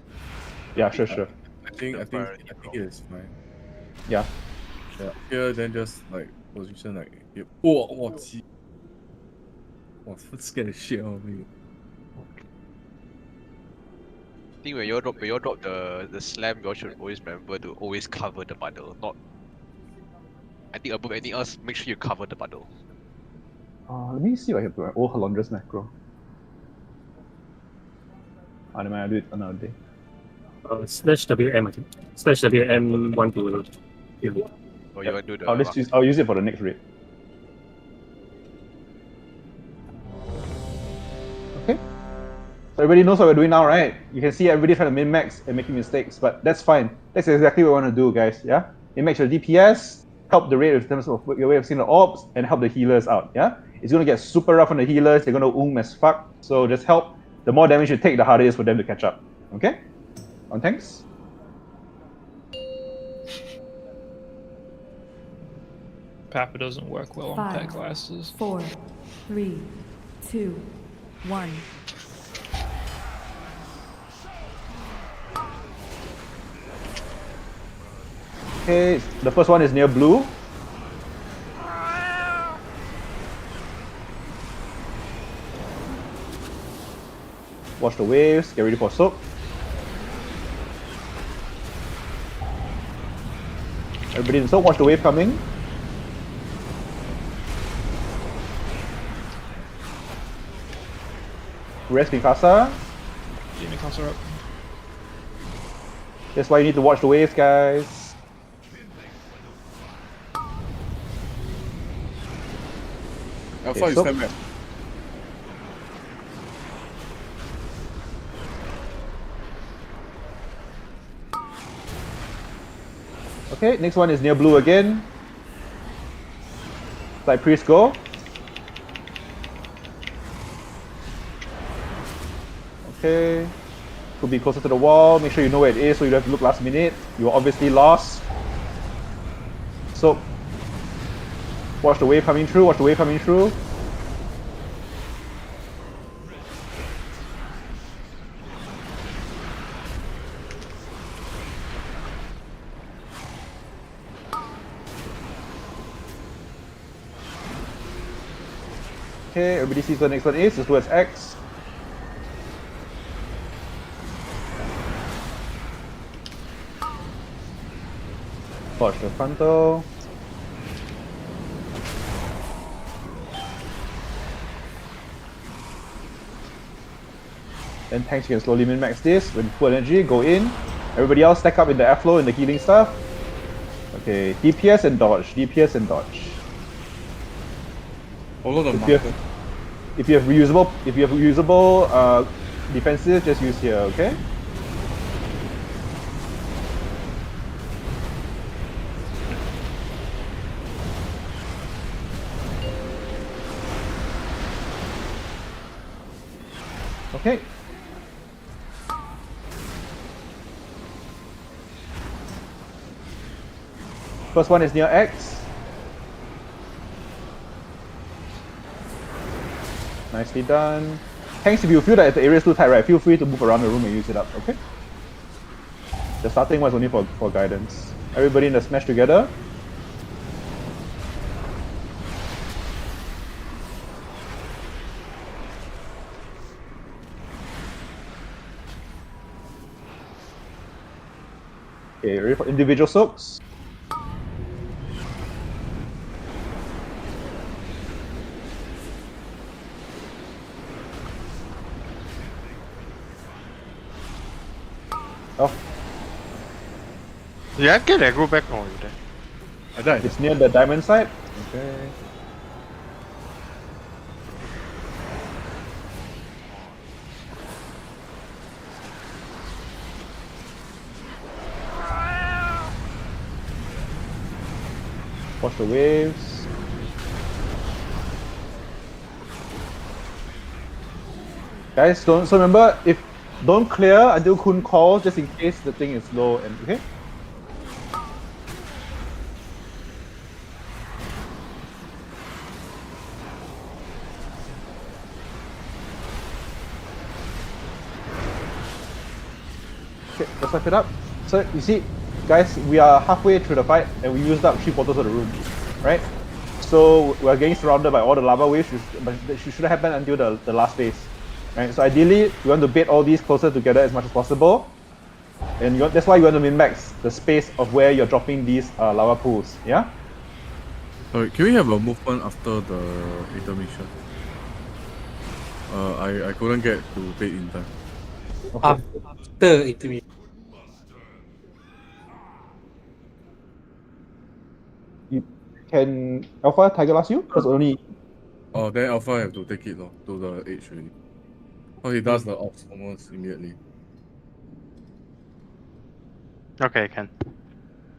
Yeah, sure. I think it is fine. Yeah. Yeah, here then just like position like oh, scared the shit out of me. I think when you drop the slam, you all should always remember to always cover the bundle. Not. I think above anything else, make sure you cover the bundle. Let me see if I can put my old Halondra's macro. Never mind, I'll do it another day. Slash WM, I think. Slash WM 1 to. Or you want to do the. I'll use it for the next raid. Okay. So everybody knows what we're doing now, right? You can see everybody trying to min-max and making mistakes, but that's fine. That's exactly what we want to do, guys. Yeah. Min-max your DPS, help the raid in terms of your way of seeing the orbs, and help the healers out. Yeah. It's gonna get super rough on the healers. They're gonna as fuck. So just help. The more damage you take, the harder it is for them to catch up. Okay. On tanks. Papa doesn't work well on 5, pet glasses. 4, 3, 2, 1. Okay, the first one is near blue. Watch the waves, get ready for soak. Everybody in soak, watch the wave coming. Rest Mikasa. Yeah, Mikasa up. That's why you need to watch the waves, guys. I thought you so- stand back. Okay, next one is near blue again. Like priest go. Okay. Could be closer to the wall. Make sure you know where it is so you don't have to look last minute. You are obviously lost. So watch the wave coming through, watch the wave coming through. Okay, everybody sees what the next one is. It's towards X. Watch the frontal. Then tanks, you can slowly min-max this. When full energy, go in. Everybody else stack up in the airflow and the healing stuff. Okay, DPS and dodge. DPS and dodge. Follow the If you have reusable defenses, just use here, okay? Okay. First one is near X. Nicely done. Tanks, if you feel that the area is too tight, right, feel free to move around the room and use it up, okay? The starting one is only for guidance. Everybody in the smash together. Okay, ready for individual soaks? Oh. Yeah, get aggro back on you there. I died. It's near the diamond side. Okay. Watch the waves. Guys, so remember, don't clear until Kun calls, just in case the thing is low. And okay. Okay, let's wrap it up. So you see, guys, we are halfway through the fight and we used up 3/4 of the room, right? So we're getting surrounded by all the lava waves, but it should happen until the last phase, right? So ideally, we want to bait all these closer together as much as possible, and that's why you want to min-max the space of where you're dropping these lava pools. Yeah. Sorry, can we have a movement after the intermission? I couldn't get to bait in time. Okay. After intermission. Can Alpha Tiger last you? Because only. Oh, then Alpha have to take it to the edge really. Oh, he does the ops almost immediately. Okay, can.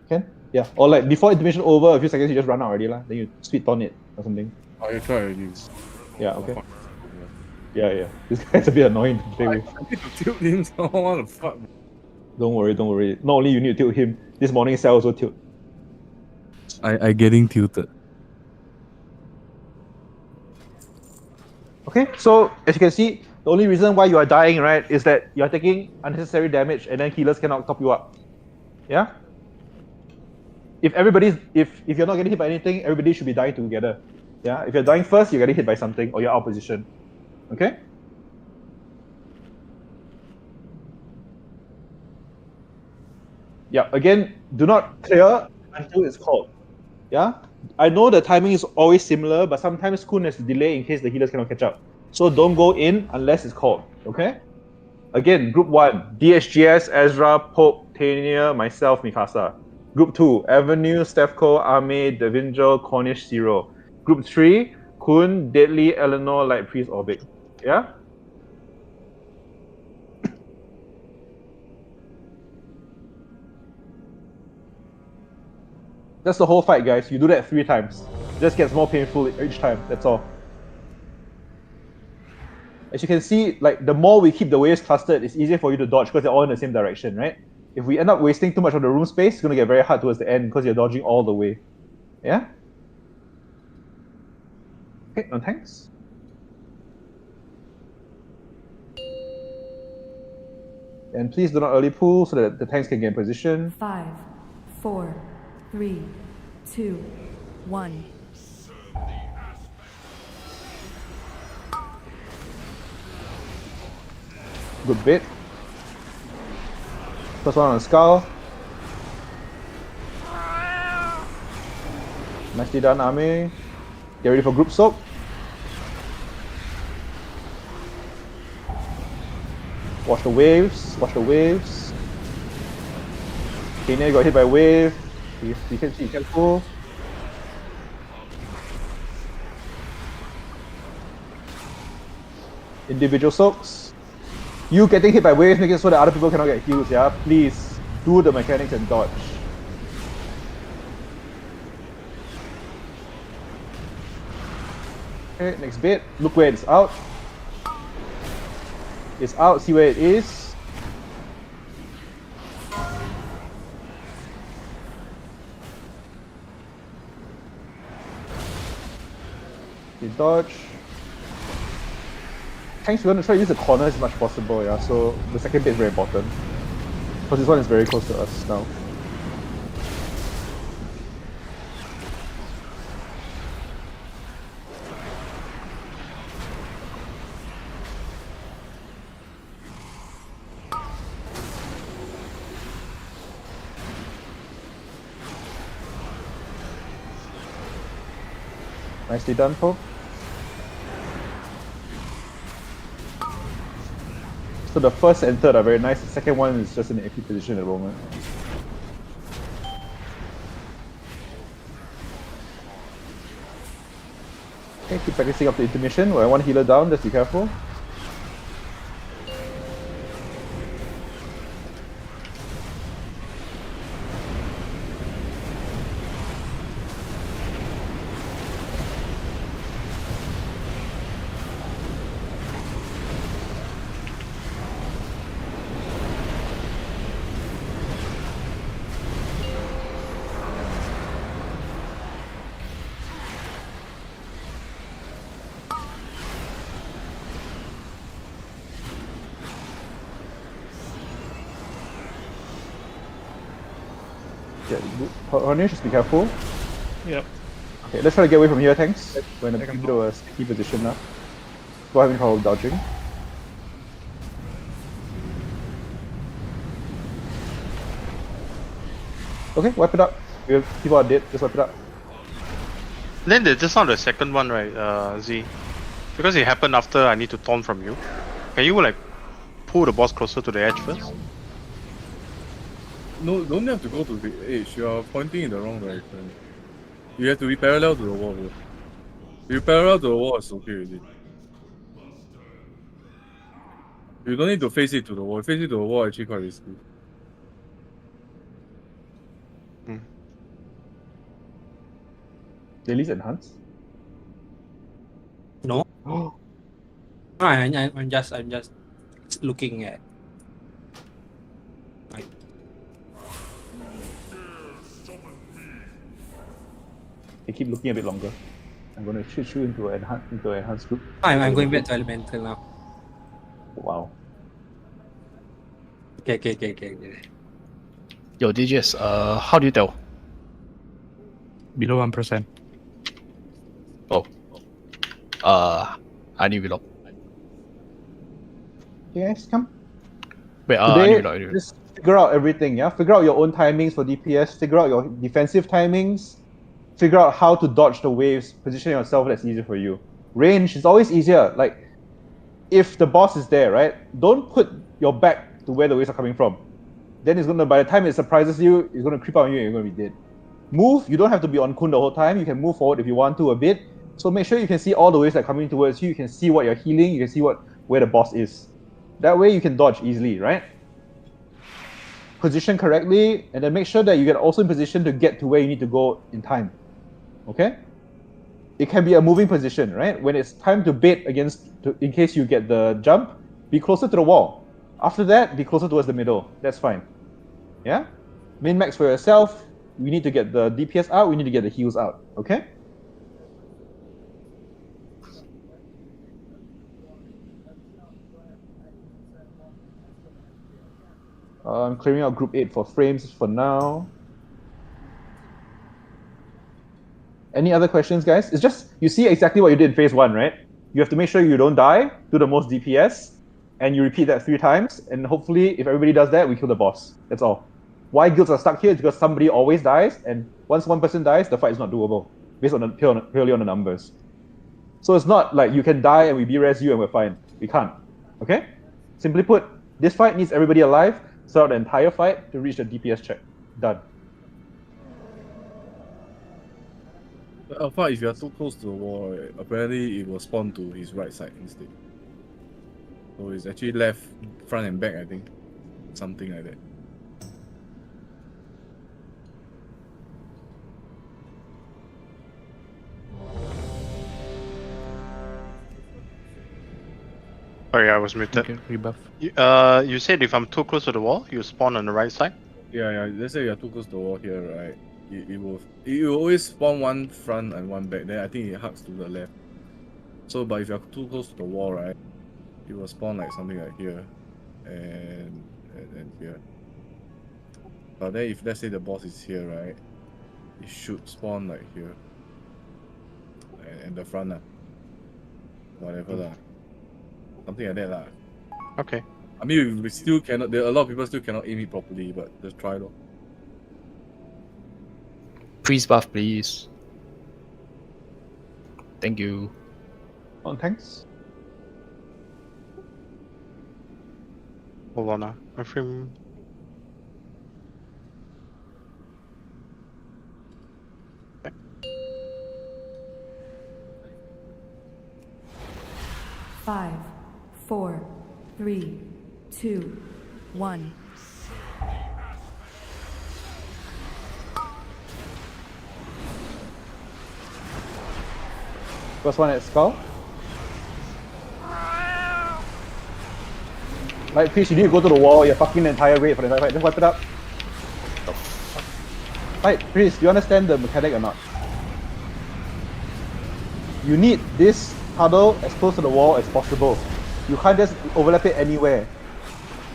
Can? Yeah. Or like before intermission over, a few seconds you just run out already lah. Then you speed on it or something. Oh, you try already. Yeah. Okay. Yeah. This guy's a bit annoying to play with. I need to tilt him. So what the fuck? Don't worry. Not only you need to tilt him. This morning Cell also tilt. I getting tilted. Okay, so as you can see, the only reason why you are dying, right, is that you are taking unnecessary damage and then healers cannot top you up. Yeah? If you're not getting hit by anything, everybody should be dying together. Yeah? If you're dying first, you're getting hit by something or you're out of position. Okay? Yeah, again, do not clear until it's called. Yeah? I know the timing is always similar, but sometimes Kun has to delay in case the healers cannot catch up. So don't go in unless it's called. Okay? Again, Group 1, DSGS, Ezra, Pope, Tania, myself, Mikasa. Group 2, Avenue, Stefco, Ame, Devingel, Cornish, Zero. Group 3, Kun, Deadly, Eleanor, Light Priest, Orbic. Yeah? That's the whole fight, guys. You do that 3 times. It just gets more painful each time. That's all. As you can see, like the more we keep the waves clustered, it's easier for you to dodge because they're all in the same direction, right? If we end up wasting too much of the room space, it's going to get very hard towards the end because you're dodging all the way. Yeah? Okay, on tanks. And please do not early pull so that the tanks can get in position. 5, 4, 3, 2, 1. Good bit. First one on the skull. Nicely done, Ame. Get ready for group soak. Watch the waves. Watch the waves. Kenya got hit by a wave. You can see, be careful. Individual soaks. You getting hit by waves, make it so that other people cannot get heals, yeah? Please do the mechanics and dodge. Okay, next bit. Look where it's out. It's out, see where it is. Okay, dodge. Tanks, we're going to try to use the corner as much as possible, yeah, so the second bit is very important. Because this one is very close to us now. Nicely done, PoV. So the first and third are very nice, the second one is just in an iffy position at the moment. Okay, keep practicing up to intermission. When I want healer down, just be careful. Yeah, Hornier, just be careful. Yep. Okay, let's try to get away from here, tanks. We're in a bit of a sticky position now. We're having trouble dodging. Okay, wipe it up. People are dead, just wipe it up. Then there's just not the second one, right, Z? Because it happened after I need to taunt from you. Can you like pull the boss closer to the edge first? No, don't have to go to the edge. You are pointing in the wrong direction. You have to be parallel to the wall. Bro. If you parallel to the wall, it's okay already. You don't need to face it to the wall. Face it to the wall actually quite risky. Dailies enhanced? No. I'm just looking at. They keep looking a bit longer. I'm gonna shoot you into an enhanced group. I'm going back to elemental now. Wow. Okay. Yo, DJS, how do you tell? Below 1%. Oh. I need reload. Yes, come. Wait, I Today, need reload. just figure out everything, yeah? Figure out your own timings for DPS, figure out your defensive timings, figure out how to dodge the waves, position yourself that's easier for you. Range is always easier. Like, if the boss is there, right? Don't put your back to where the waves are coming from. Then it's gonna, by the time it surprises you, it's gonna creep on you and you're gonna be dead. Move, you don't have to be on Kun the whole time. You can move forward if you want to a bit. So make sure you can see all the waves that are coming towards you. You can see what you're healing. You can see where the boss is. That way you can dodge easily, right? Position correctly, and then make sure that you get also in position to get to where you need to go in time. Okay? It can be a moving position, right? When it's time to bait in case you get the jump, be closer to the wall. After that, be closer towards the middle. That's fine. Yeah? Min-max for yourself. We need to get the DPS out, we need to get the heals out. Okay? I'm clearing out group 8 for frames for now. Any other questions, guys? It's just, you see exactly what you did in phase 1, right? You have to make sure you don't die, do the most DPS, and you repeat that 3 times, and hopefully, if everybody does that, we kill the boss. That's all. Why guilds are stuck here is because somebody always dies, and once one person dies, the fight is not doable, based on purely on the numbers. So it's not like you can die and we B-res you and we're fine. We can't. Okay? Simply put, this fight needs everybody alive, throughout the entire fight to reach the DPS check. Done. Alpha, if you are too close to the wall, right, apparently it will spawn to his right side instead. So it's actually left, front and back, I think. Something like that. Sorry, I was muted. Okay, rebuff. You said if I'm too close to the wall, you spawn on the right side? Yeah. Let's say you're too close to the wall here, right? It will always spawn one front and one back. Then I think it hugs to the left. So, but if you're too close to the wall, right, it will spawn like something like here, and here. But then, if let's say the boss is here, right, it should spawn like here, and the front lah, whatever lah, something like that lah. Okay. I mean, we still cannot. There are a lot of people still cannot aim it properly, but just try though. Priest buff, please. Thank you. On tanks. Hold on, my frame. Five, 4, 3, 2, 1. First one at skull. Like, Fish, you need to go to the wall. You're fucking the entire raid for the entire fight. Just wipe it up. Right, Chris, do you understand the mechanic or not? You need this huddle as close to the wall as possible. You can't just overlap it anywhere.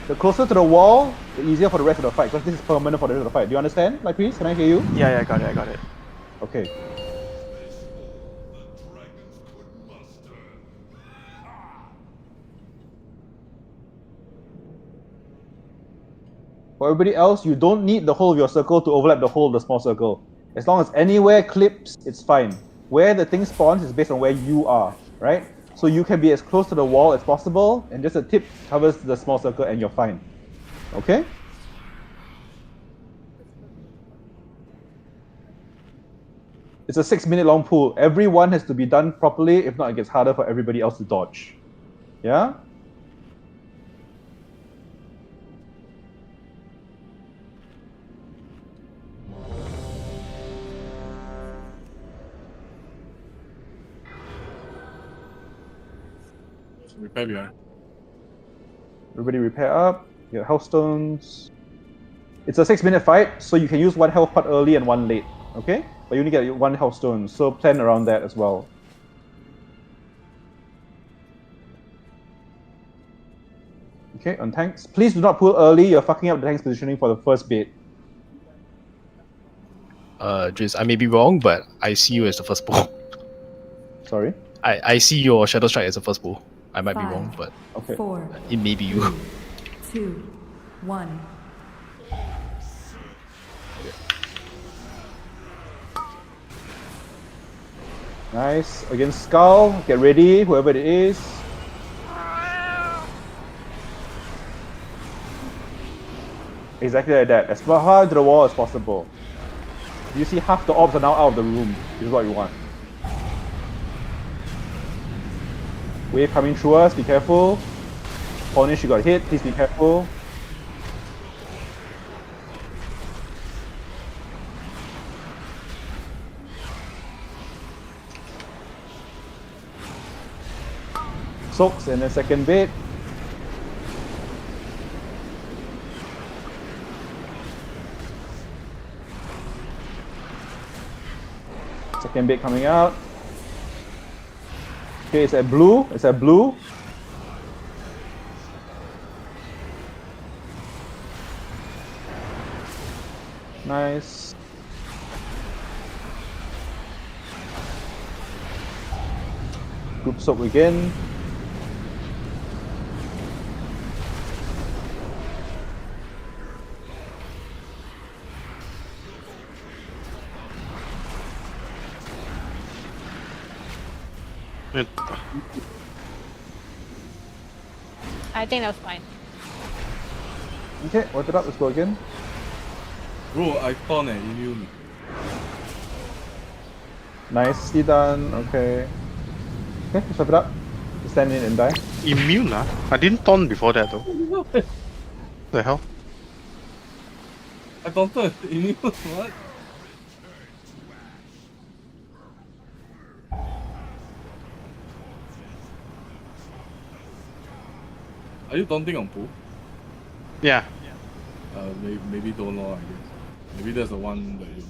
The closer to the wall, the easier for the rest of the fight, because this is permanent for the rest of the fight. Do you understand, like, Chris? Can I hear you? Yeah, I got it. Okay. For everybody else, you don't need the whole of your circle to overlap the whole of the small circle. As long as anywhere clips, it's fine. Where the thing spawns is based on where you are, right? So you can be as close to the wall as possible, and just a tip covers the small circle and you're fine. Okay? It's a 6-minute long pool. Every one has to be done properly, if not it gets harder for everybody else to dodge. Yeah? Repair behind. Everybody repair up. Get health stones. It's a 6-minute fight, so you can use one health pot early and one late. Okay? But you only get one health stone, so plan around that as well. Okay, on tanks. Please do not pull early. You're fucking up the tank's positioning for the first bit. Driz, I may be wrong, but I see you as the first pull. Sorry? I see your Shadow Strike as the first pull. I might be 5, wrong, but 4, it may be you. 2, 1. Nice. Against Skull. Get ready, whoever it is. Exactly like that. As far to the wall as possible. You see half the orbs are now out of the room. This is what you want. Wave coming through us, be careful. Punish, you got hit, please be careful. Soaks and then second bait. Second bait coming out. Okay, it's at blue. It's at blue. Nice. Group soak again. I think that's fine. Okay, wipe it up. Let's go again. Bro, I found an immune. Nicely done. Okay. Okay, let's wipe it up. Stand in and die. Immune, huh? I didn't taunt before that though. The hell? I taunted immune. What? Are you taunting on pool? Yeah. Maybe don't know, I guess. Maybe there's the one that you.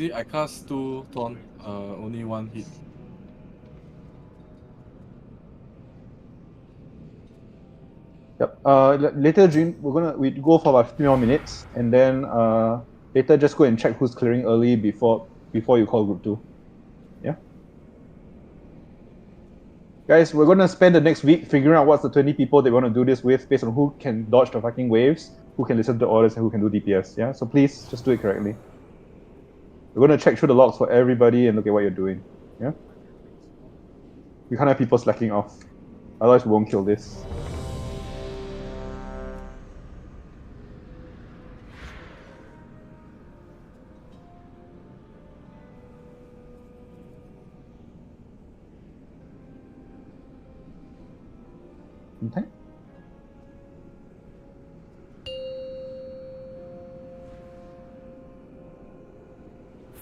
see, I cast 2 taunt, only 1 hit. Yep. Later, we go for about 3 more minutes, and then later just go and check who's clearing early before you call group 2. Yeah. Guys, we're gonna spend the next week figuring out what's the 20 people they want to do this with based on who can dodge the fucking waves, who can listen to orders, and who can do DPS. Yeah. So please just do it correctly. We're gonna check through the logs for everybody and look at what you're doing. Yeah. We can't have people slacking off, otherwise we won't kill this. Okay.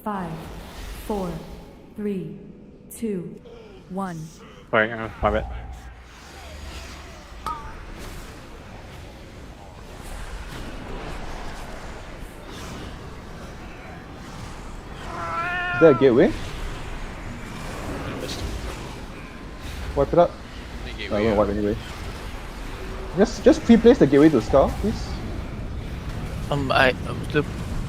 Five, 4, 3, 2, 1. Sorry, my bad. Is there a gateway? Wipe it up. I'm gonna wipe anyway. Just pre-place the gateway to Skull, please. I'm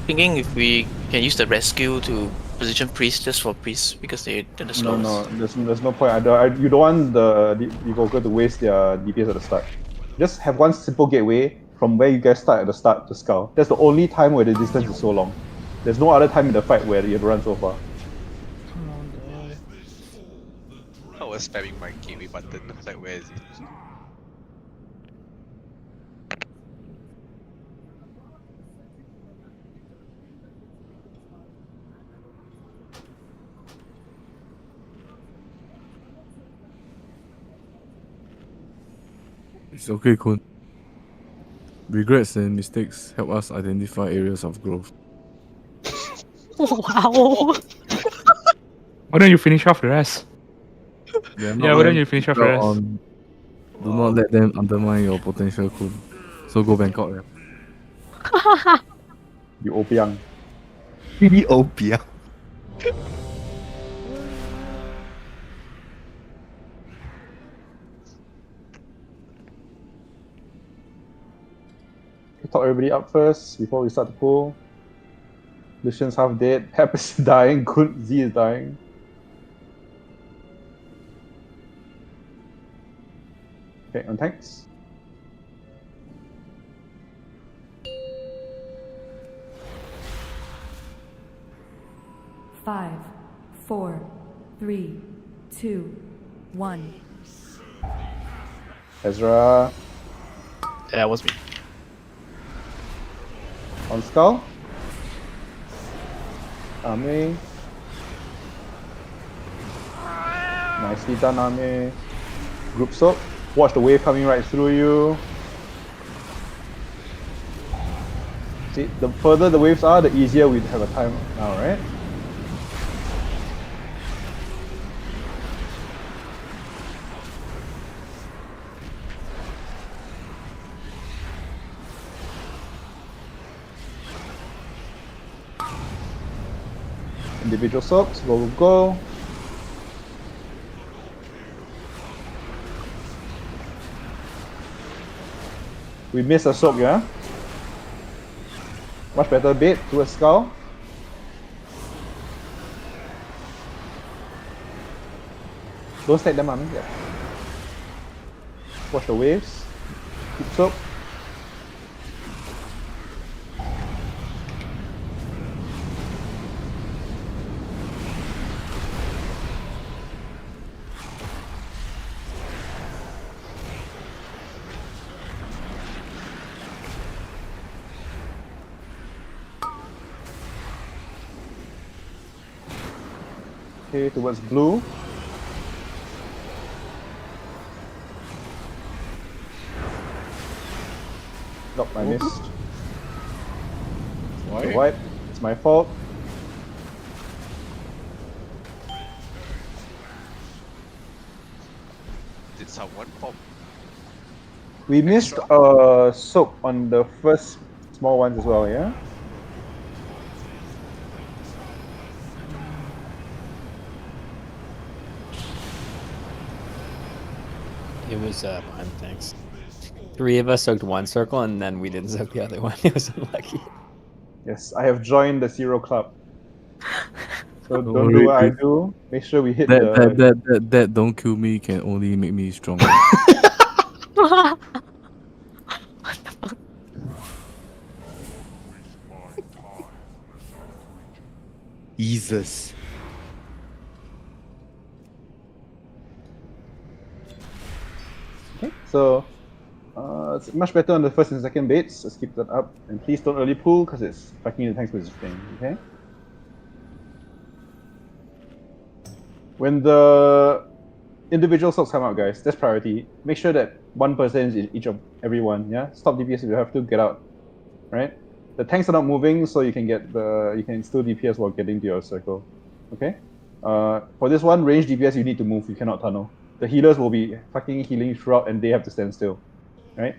thinking if we can use the rescue to position priest just for priests because they're the slowest. No, there's no point. You don't want the evoker to waste their DPS at the start. Just have one simple gateway from where you guys start at the start to Skull. That's the only time where the distance is so long. There's no other time in the fight where you have to run so far. I was spamming my gateway button. I was like, where is it? It's okay, Kun. Regrets and mistakes help us identify areas of growth. Wow. Why don't you finish off the rest? Yeah, why don't you finish off the rest? Do not let them undermine your potential, Kun. So go Bangkok, yeah. You opiang. Really opiang. Talk everybody up first before we start the pull. Lucian's half dead. Pep is dying. Z is dying. Okay, on tanks. Five, 4, 3, 2, 1. Ezra. Yeah, it was me. On Skull. Ame. Nicely done, Ame. Group soak. Watch the wave coming right through you. See, the further the waves are, the easier we have a time now, right? Individual soaks, go. We missed a soak, yeah? Much better bait to a Skull. Don't stack them on, yeah. Watch the waves. Keep soak. Okay, towards blue. Nope, I missed. Why? White. It's my fault. Did someone pop? We missed soak on the first small ones as well, yeah? It was fun, thanks. 3 of us soaked one circle and then we didn't soak the other one. It was unlucky. Yes, I have joined the Zero Club. So don't worry, do what I dude. do. Make sure we hit That don't kill me can only make me stronger. Jesus. Okay, so it's much better on the first and second baits. Let's keep that up. And please don't early pull because it's fucking the tanks positioning, okay? When the individual stocks come out, guys, that's priority. Make sure that 1% is each of everyone, yeah? Stop DPS if you have to, get out. Right? The tanks are not moving, so you can still DPS while getting to your circle. Okay? For this one, range DPS you need to move, you cannot tunnel. The healers will be fucking healing throughout and they have to stand still. Right?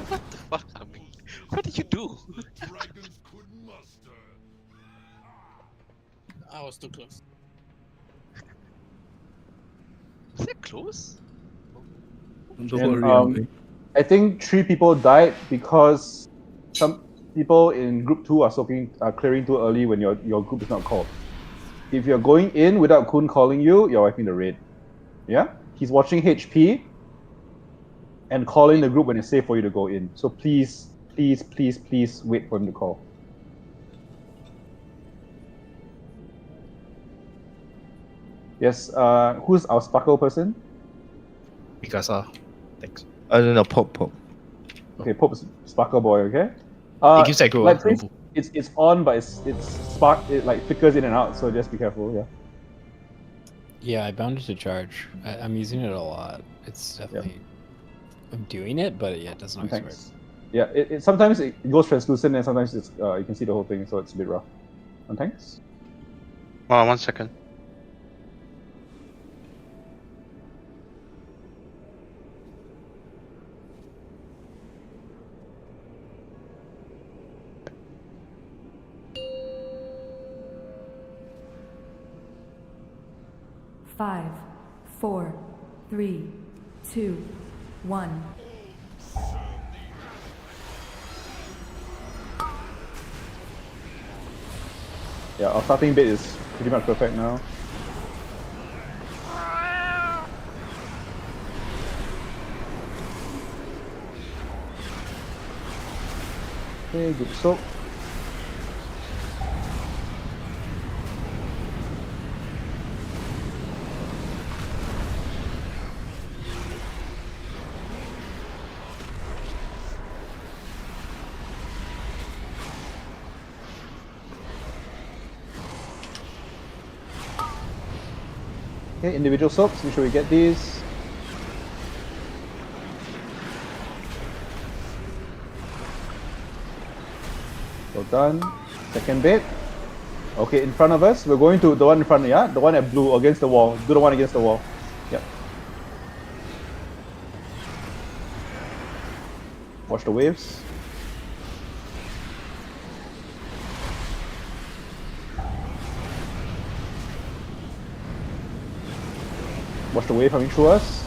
What the fuck, I mean, what did you do? I was too close. Was that close? And, I think 3 people died because some people in group 2 are clearing too early when your group is not called. If you're going in without Kun calling you, you're wiping the raid. Yeah? He's watching HP and calling the group when it's safe for you to go in. So please wait for him to call. Yes, who's our sparkle person? Mikasa. Thanks. I don't know, Pope. Okay, Pope's sparkle boy, okay? It gives that go. Like, it's on, but it like flickers in and out, so just be careful, yeah. Yeah, I bound it to charge. I'm using it a lot. It's definitely... I'm doing it, but yeah, it doesn't always work. Yeah, it sometimes it goes translucent and sometimes it's you can see the whole thing, so it's a bit rough. On tanks? 1 second. Five, 4, 3, 2, 1. Yeah, our starting bait is pretty much perfect now. Okay, good soak. Okay, individual soaps, make sure we get these. Well done. Second bait. Okay, in front of us, we're going to the one in front, yeah? The one at blue against the wall. Do the one against the wall. Yep. Watch the waves. Watch the wave coming through us.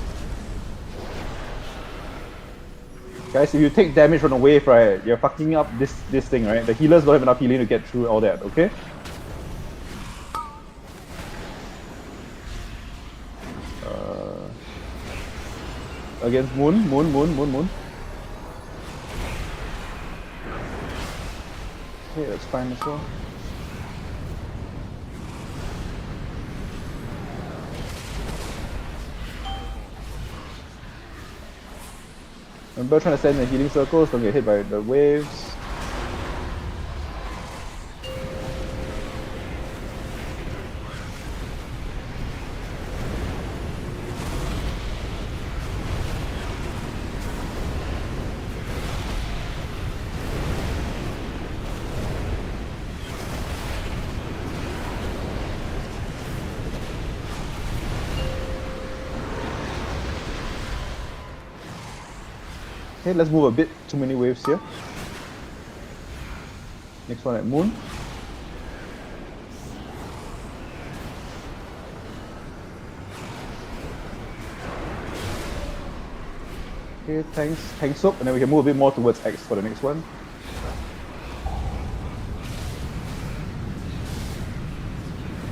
Guys, if you take damage from the wave, right, you're fucking up this thing, right? The healers don't have enough healing to get through all that, okay? Against Moon. Okay, that's fine as well. Remember trying to stand in the healing circles, don't get hit by the waves. Okay, let's move a bit too many waves here. Next one at Moon. Okay, tanks up, and then we can move a bit more towards X for the next one.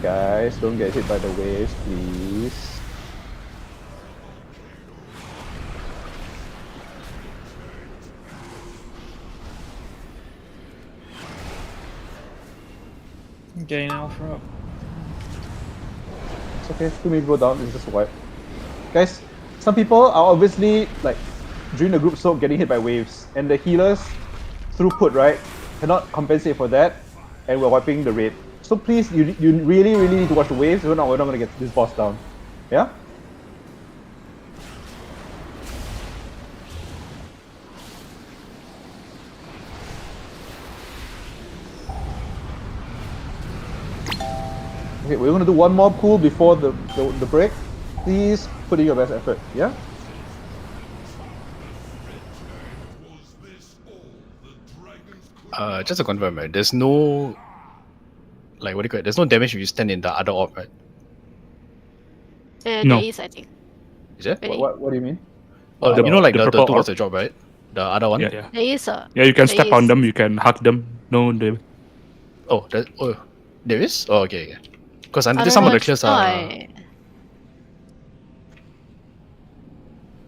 Guys, don't get hit by the waves, please. Gain alpha up. It's okay, too many people down, it's just a wipe. Guys, some people are obviously, like, during the group soak getting hit by waves, and the healers, throughput, right, cannot compensate for that, and we're wiping the raid. So please, you really need to watch the waves, we're not gonna get this boss down. Yeah? Okay, we're gonna do one more pull before the break. Please put in your best effort, yeah? Just to confirm, right? There's no, like, what do you call it? There's no damage if you stand in the other orb, right? No. There is, I think. Is it? Really? What do you mean? Oh, you know, like the purple towards orb? the drop, right? The other one. Yeah. There is a. Yeah, you can there step on is. them. You can hug them. No, they. Oh, there is. Oh, okay. Because I some of don't the clears know, are.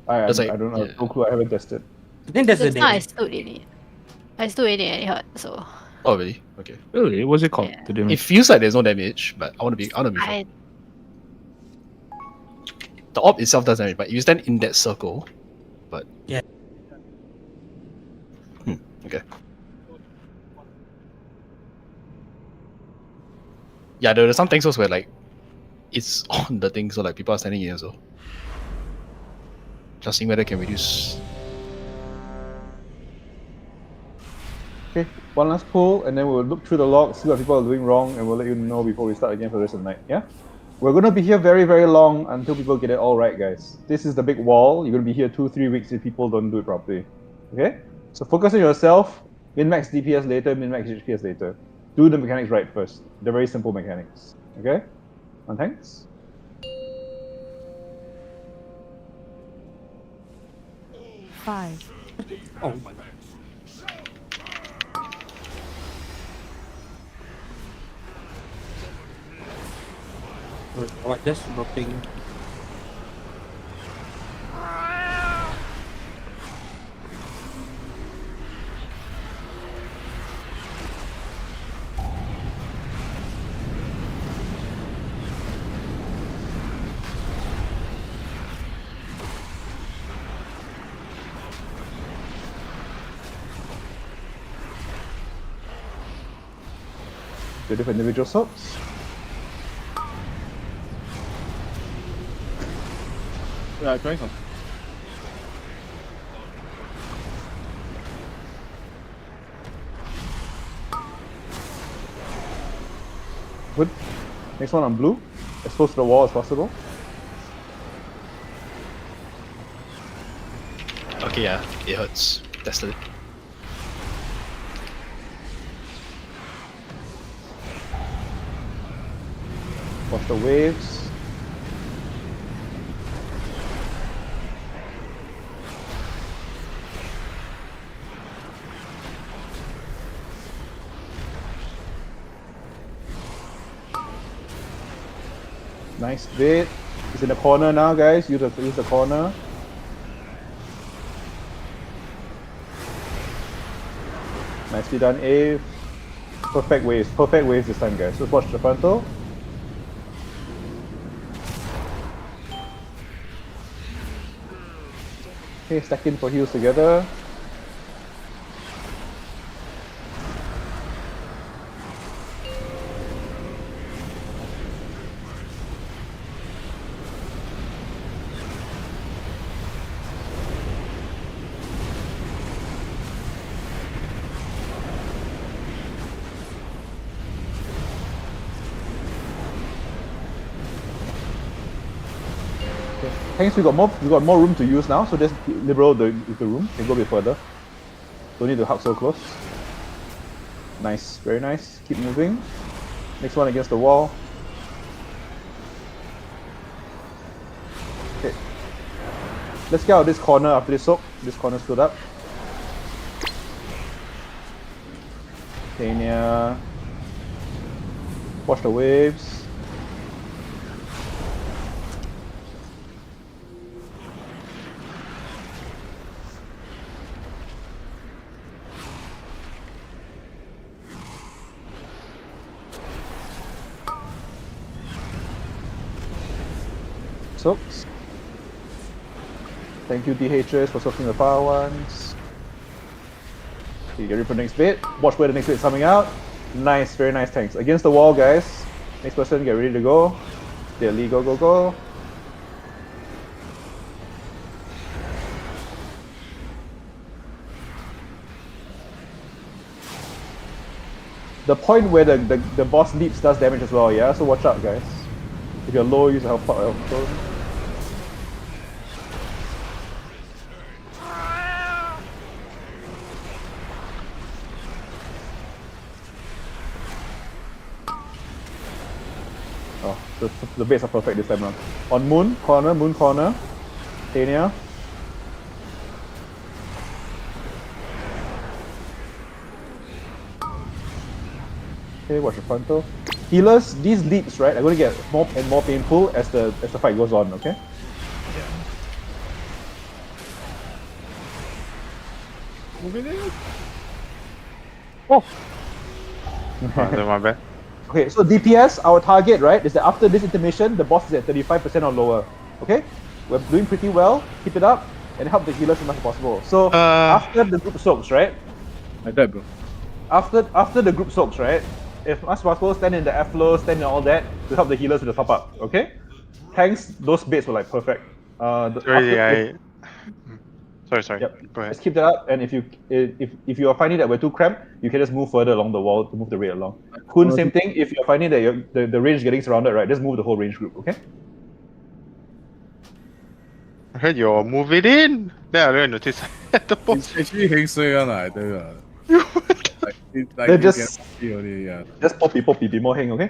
I It's like- don't know, no clue, I haven't tested. I think that's the Just now I damage. stood in it. I stood in it and it hurt, so. Oh, really? Okay. Really? What's it called? Yeah. The It damage? feels like there's no damage, but I want to be sure. The orb itself does damage, but if you stand in that circle, but Yeah. Okay. Yeah, there are some things also where like it's on the thing, so like people are standing in also. Just seeing whether it can reduce. Okay, one last pull, and then we'll look through the log, see what people are doing wrong, and we'll let you know before we start again for the rest of the night, yeah? We're gonna be here very, very long until people get it all right, guys. This is the big wall. You're gonna be here 2-3 weeks if people don't do it properly, okay? So focus on yourself, min-max DPS later, min-max HPS later. Do the mechanics right first. They're very simple mechanics, okay? And thanks. Five. Oh my god. What, just dropping. The different individual soaps. Yeah, trying some. Good. Next one on blue. As close to the wall as possible. Okay, yeah, it hurts. Tested it. Watch the waves. Nice bit. It's in the corner now, guys. Use the corner. Nicely done, Ave. Perfect waves. Perfect waves this time, guys. Let's watch the frontal. Okay, stack in for heals together. Thanks, we got more room to use now, so just liberal the room. Can go a bit further. Don't need to hug so close. Nice, very nice. Keep moving. Next one against the wall. Okay. Let's get out of this corner after this soak. This corner's filled up. Tania. Watch the waves. Soaks. Thank you, DHS, for soaking the power ones. Okay, get ready for the next bit. Watch where the next bit is coming out. Nice, very nice tanks. Against the wall, guys. Next person, get ready to go. Daily, go, go, go. The point where the boss leaps does damage as well, yeah? So watch out, guys. If you're low, use a health stone. Oh, the baits are perfect this time around. On moon corner. Tania. Okay, watch the frontal. Healers, these leaps, right, are going to get more and more painful as the fight goes on, okay? Moving in. Oh! My bad. Okay, so DPS, our target, right, is that after this intermission, the boss is at 35% or lower. Okay? We're doing pretty well, keep it up, and help the healers as much as possible. So, after the group soaks, right? Like that, bro. After the group soaks, right? If much as possible, stand in the F-flow, stand in all that, to help the healers with the top up, okay? Tanks, those baits were like perfect. Sorry. Yep. Go ahead. Just keep that up, and if you are finding that we're too cramped, you can just move further along the wall to move the raid along. Kun, same thing. If you're finding that the range is getting surrounded, right, just move the whole range group, okay? I heard you're moving in. Then I really noticed at the boss. It's actually heng sui one, I tell you. Then just poppy, more hang, okay?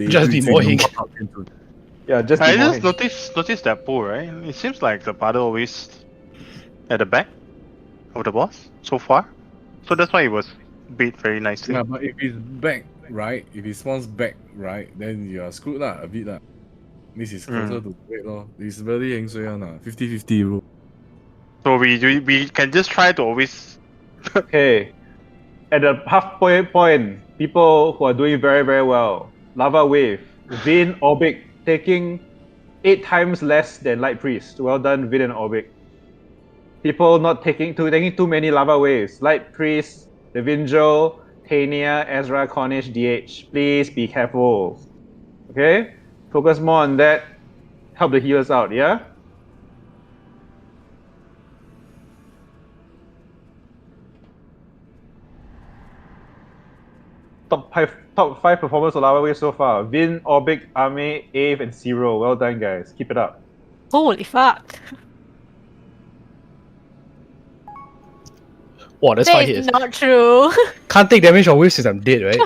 Just be more hing. Yeah, just I be more just hang. noticed that pool, right? It seems like the paddle always at the back of the boss so far. So that's why it was beat very nicely. Yeah, but if it's back right, if it spawns back right, then you are screwed lah, a bit lah. This is closer to wait lor. It's really heng sui one lah. 50-50 rule. So we can just try to always. Okay. At the halfway point, people who are doing very, very well. Lava Wave, Vin, Orbic, taking 8 times less than Light Priest. Well done, Vin and Orbic. People not taking too many Lava Waves. Light Priest, Devingel, Tania, Ezra, Cornish, DH. Please be careful. Okay? Focus more on that. Help the healers out, yeah? Top 5 performers of Lava Wave so far. Vin, Orbic, Ame, Ave, and Zero. Well done, guys. Keep it up. Holy fuck. Wow, that's 5 hits. That's not true. Can't take damage on waves since I'm dead, right?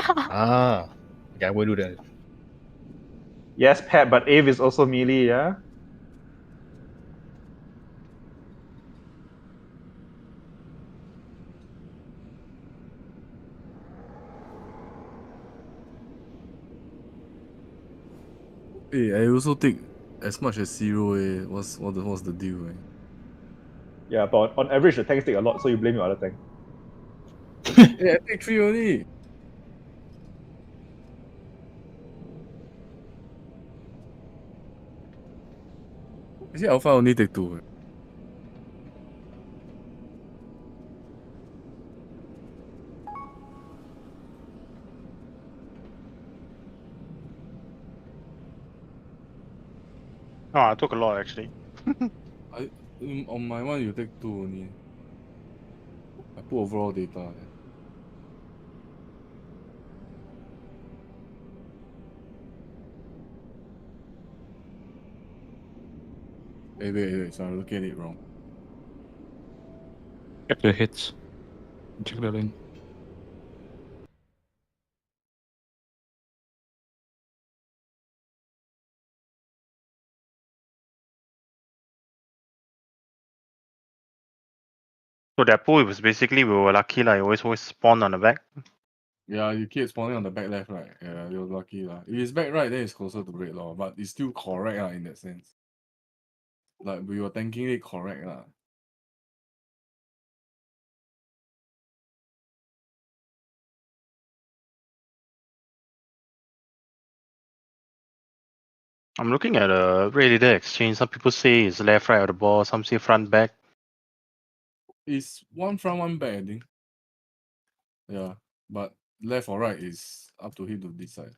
Yeah, I will do that. Yes, Pat, but Ave is also melee, yeah? Hey, I also take as much as 0 What's the deal, Yeah, but on average the tanks take a lot, so you blame your other tank. Hey, I take 3 only. Actually, Alpha only take 2. Oh, I took a lot actually. On my one, you take 2 only. I put overall data. Wait, so I'm looking at it wrong. Check the hits. Check the link. So that pool was basically we were lucky like always spawn on the back. Yeah, you keep spawning on the back left, right? Yeah, you're lucky lah. If it's back right, then it's closer to red law, but it's still correct in that sense. Like we were tanking it correct lah. I'm looking at a Red Leader exchange. Some people say it's left, right of the ball. Some say front, back. It's one front, one back, I think. Yeah, but left or right is up to him to decide.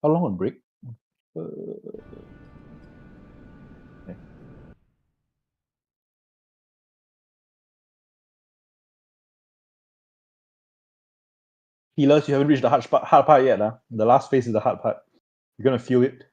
How long on break? Okay. Healers, you haven't reached the hard part yet. The last phase is the hard part. You're gonna feel it.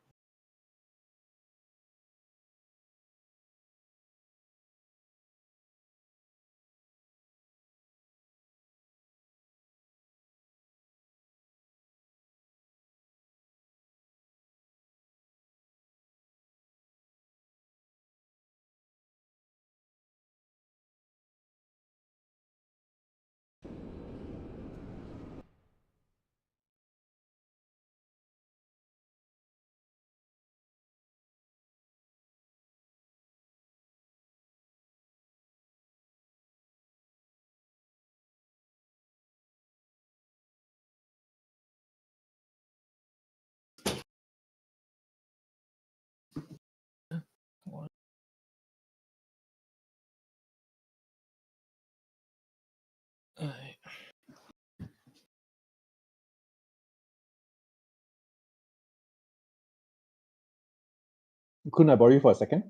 Couldn't I borrow you for a second?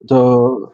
The